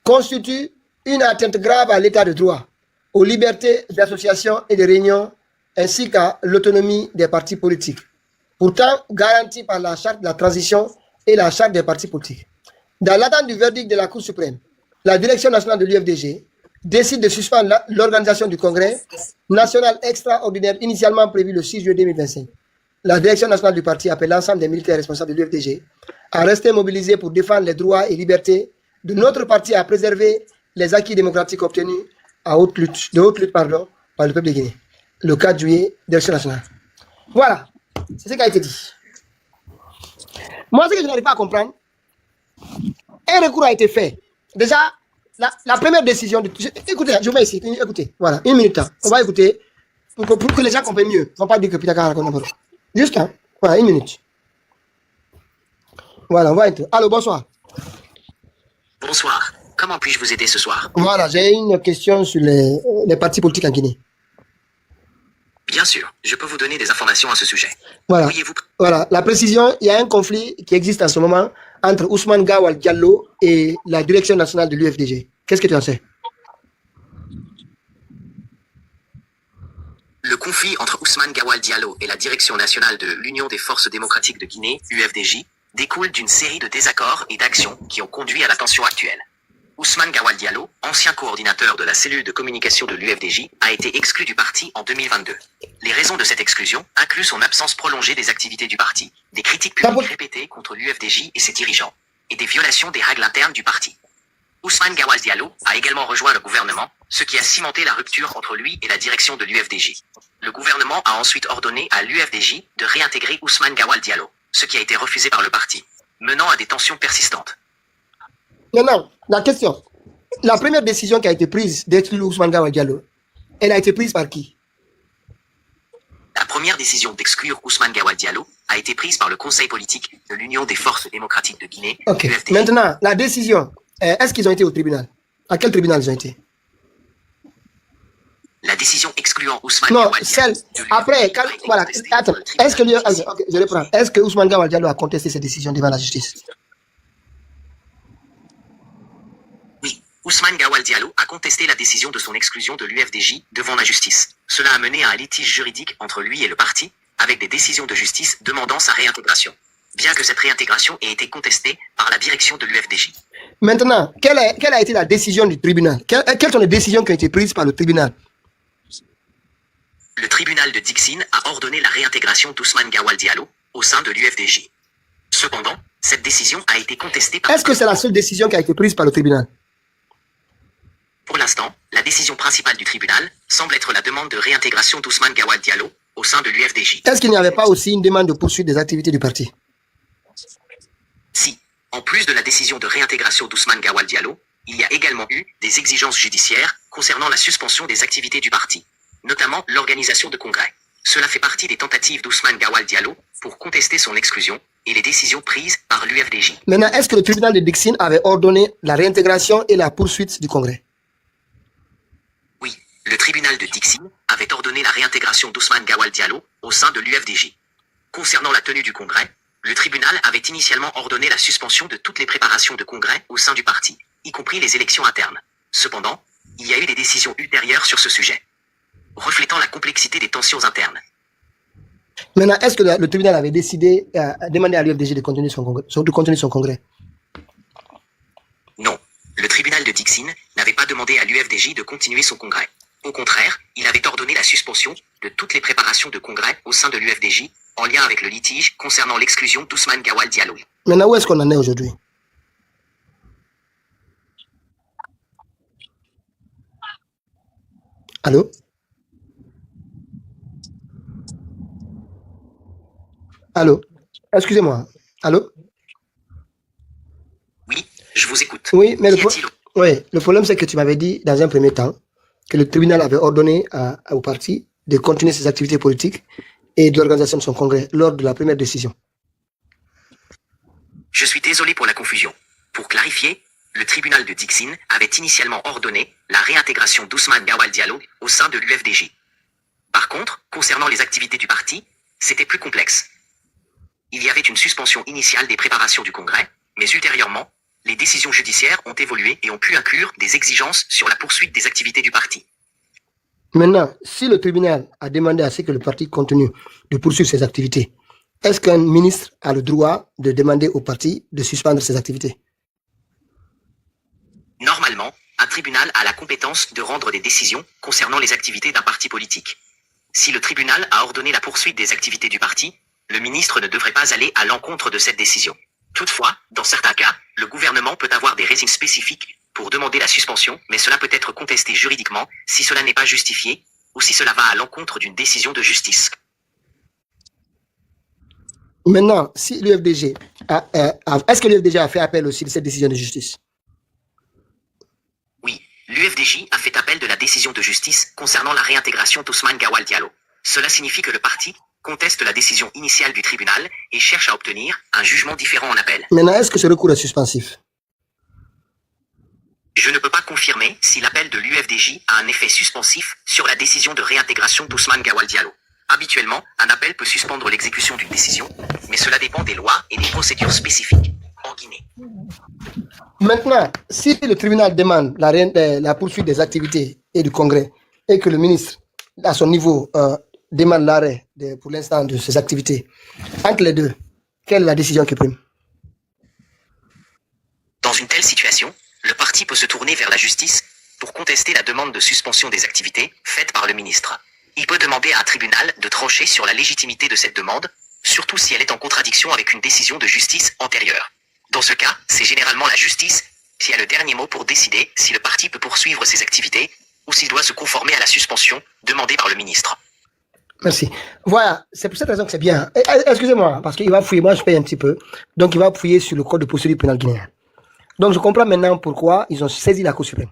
constituent une atteinte grave à l'état de droit, aux libertés d'association et de réunion, ainsi qu'à l'autonomie des partis politiques, pourtant garantie par la charte de la transition et la charte des partis politiques. Dans l'attente du verdict de la Cour suprême, la direction nationale de l'UFDG décide de suspendre l'organisation du congrès national extraordinaire initialement prévu le 6 juillet 2025. La direction nationale du parti appelle l'ensemble des militaires responsables de l'UFDG à rester mobilisés pour défendre les droits et libertés de notre parti, à préserver les acquis démocratiques obtenus de haute lutte par le peuple de Guinée. Le 4 juillet, direction nationale. Voilà, c'est ce qui a été dit. Moi, ce que je n'arrive pas à comprendre, un recours a été fait. Déjà, la première décision, écoutez, je vais ici, écoutez, voilà, une minute, on va écouter pour que les gens comprennent mieux. On ne va pas dire que Pitaka raconte n'importe quoi. Juste, hein, voilà, une minute. Voilà, on va être. Allô, bonsoir. Bonsoir. Comment puis-je vous aider ce soir? Voilà, j'ai une question sur les partis politiques en Guinée. Bien sûr, je peux vous donner des informations à ce sujet. Voilà. Pourriez-vous... Voilà, la précision, il y a un conflit qui existe en ce moment entre Ousmane Gawal Diallo et la direction nationale de l'UFDG. Qu'est-ce que tu en sais? Le conflit entre Ousmane Gawal Diallo et la direction nationale de l'Union des forces démocratiques de Guinée, UFDJ, découle d'une série de désaccords et d'actions qui ont conduit à la tension actuelle. Ousmane Gawal Diallo, ancien coordinateur de la cellule de communication de l'UFDJ, a été exclu du parti en 2022. Les raisons de cette exclusion incluent son absence prolongée des activités du parti, des critiques publiques répétées contre l'UFDJ et ses dirigeants, et des violations des règles internes du parti. Ousmane Gawal Diallo a également rejoint le gouvernement, ce qui a cimenté la rupture entre lui et la direction de l'UFDJ. Le gouvernement a ensuite ordonné à l'UFDJ de réintégrer Ousmane Gawal Diallo, ce qui a été refusé par le parti, menant à des tensions persistantes. Maintenant, la question. La première décision qui a été prise d'exclure Ousmane Gawal Diallo, elle a été prise par qui? La première décision d'exclure Ousmane Gawal Diallo a été prise par le Conseil politique de l'Union des forces démocratiques de Guinée, Ok. UFDJ. Maintenant, la décision, est-ce qu'ils ont été au tribunal? À quel tribunal ils ont été? La décision excluant Ousmane Non, Gawal Diallo celle. de l'UFDJ Après, a été voilà. contestée Attends. par le tribunal Est-ce que, de justice. ok, je reprends. Est-ce que Ousmane Gawal Diallo a contesté cette décision devant la justice? Oui, Ousmane Gawal Diallo a contesté la décision de son exclusion de l'UFDJ devant la justice. Cela a mené à un litige juridique entre lui et le parti, avec des décisions de justice demandant sa réintégration, bien que cette réintégration ait été contestée par la direction de l'UFDJ. Maintenant, quelle a été la décision du tribunal? Quelles sont les décisions qui ont été prises par le tribunal? Le tribunal de Dixine a ordonné la réintégration d'Ousmane Gawal Diallo au sein de l'UFDJ. Cependant, cette décision a été contestée par... Est-ce que c'est la seule décision qui a été prise par le tribunal? Pour l'instant, la décision principale du tribunal semble être la demande de réintégration d'Ousmane Gawal Diallo au sein de l'UFDJ. Est-ce qu'il n'y avait pas aussi une demande de poursuite des activités du parti? Si, en plus de la décision de réintégration d'Ousmane Gawal Diallo, il y a également eu des exigences judiciaires concernant la suspension des activités du parti, notamment l'organisation de congrès. Cela fait partie des tentatives d'Ousmane Gawal Diallo pour contester son exclusion et les décisions prises par l'UFDJ. Maintenant, est-ce que le tribunal de Dixine avait ordonné la réintégration et la poursuite du congrès? Oui, le tribunal de Dixine avait ordonné la réintégration d'Ousmane Gawal Diallo au sein de l'UFDJ. Concernant la tenue du congrès, le tribunal avait initialement ordonné la suspension de toutes les préparations de congrès au sein du parti, y compris les élections internes. Cependant, il y a eu des décisions ultérieures sur ce sujet, reflétant la complexité des tensions internes. Maintenant, est-ce que le tribunal avait décidé, demandé à l'UFDJ de continuer son congrès? Non, le tribunal de Dixine n'avait pas demandé à l'UFDJ de continuer son congrès. Au contraire, il avait ordonné la suspension de toutes les préparations de congrès au sein de l'UFDJ en lien avec le litige concernant l'exclusion d'Ousmane Gawal Diallo. Maintenant, où est-ce qu'on en est aujourd'hui? Allô? Allô? Excusez-moi. Allô? Oui, je vous écoute. Oui, mais Qu'y a-t-il? le problème, c'est que tu m'avais dit, dans un premier temps, que le tribunal avait ordonné au parti de continuer ses activités politiques et de l'organisation de son congrès lors de la première décision. Je suis désolé pour la confusion. Pour clarifier, le tribunal de Dixine avait initialement ordonné la réintégration d'Ousmane Gawal Diallo au sein de l'UFDJ. Par contre, concernant les activités du parti, c'était plus complexe. Il y avait une suspension initiale des préparations du congrès, mais ultérieurement, les décisions judiciaires ont évolué et ont pu inclure des exigences sur la poursuite des activités du parti. Maintenant, si le tribunal a demandé à ce que le parti continue de poursuivre ses activités, est-ce qu'un ministre a le droit de demander au parti de suspendre ses activités? Normalement, un tribunal a la compétence de rendre des décisions concernant les activités d'un parti politique. Si le tribunal a ordonné la poursuite des activités du parti, le ministre ne devrait pas aller à l'encontre de cette décision. Toutefois, dans certains cas, le gouvernement peut avoir des raisons spécifiques pour demander la suspension, mais cela peut être contesté juridiquement si cela n'est pas justifié ou si cela va à l'encontre d'une décision de justice. Maintenant, si l'UFDG est-ce que l'UFDG a fait appel aussi de cette décision de justice? Oui, l'UFDJ a fait appel de la décision de justice concernant la réintégration d'Ousmane Gawal Diallo. Cela signifie que le parti conteste la décision initiale du tribunal et cherche à obtenir un jugement différent en appel. Maintenant, est-ce que ce recours est suspensif? Je ne peux pas confirmer si l'appel de l'UFDJ a un effet suspensif sur la décision de réintégration d'Ousmane Gawal Diallo. Habituellement, un appel peut suspendre l'exécution d'une décision, mais cela dépend des lois et des procédures spécifiques en Guinée. Maintenant, si le tribunal demande la poursuite des activités et du congrès et que le ministre, à son niveau, demande l'arrêt pour l'instant de ces activités, entre les deux, quelle est la décision qui prime? Dans une telle situation, le parti peut se tourner vers la justice pour contester la demande de suspension des activités faite par le ministre. Il peut demander à un tribunal de trancher sur la légitimité de cette demande, surtout si elle est en contradiction avec une décision de justice antérieure. Dans ce cas, c'est généralement la justice qui a le dernier mot pour décider si le parti peut poursuivre ses activités ou s'il doit se conformer à la suspension demandée par le ministre. Merci. Voilà, c'est pour cette raison que c'est bien. Excusez-moi, parce qu'il va fouiller, moi je paye un petit peu, donc il va fouiller sur le code de procédure pénale guinéen. Donc je comprends maintenant pourquoi ils ont saisi la Cour suprême.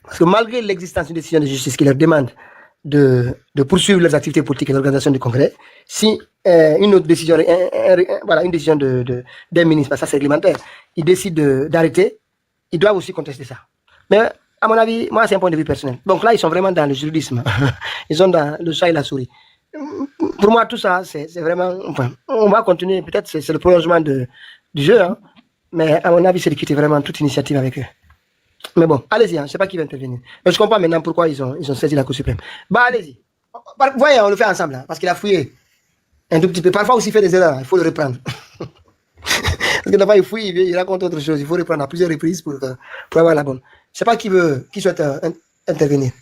Parce que malgré l'existence d'une décision de justice qui leur demande de poursuivre leurs activités politiques et l'organisation du congrès, si une autre décision, une décision d'un ministre, ça c'est réglementaire, ils décident d'arrêter, ils doivent aussi contester ça. Mais à mon avis, moi c'est un point de vue personnel. Donc là, ils sont vraiment dans le juridisme. Ils sont dans le chat et la souris. Pour moi, tout ça, c'est vraiment... Enfin, on va continuer, peut-être c'est le prolongement du jeu, hein, mais à mon avis, c'est de quitter vraiment toute initiative avec eux. Mais bon, allez-y, hein, je ne sais pas qui va intervenir. Mais je comprends maintenant pourquoi ils ont saisi la Cour suprême. Bah, allez-y. Voyez, on le fait ensemble, hein, parce qu'il a fouillé. Un tout petit peu. Parfois aussi, il fait des erreurs. Il faut le reprendre. Parce que d'abord, il fouille, il raconte autre chose. Il faut reprendre à plusieurs reprises pour avoir la bonne. Je ne sais pas qui souhaite intervenir.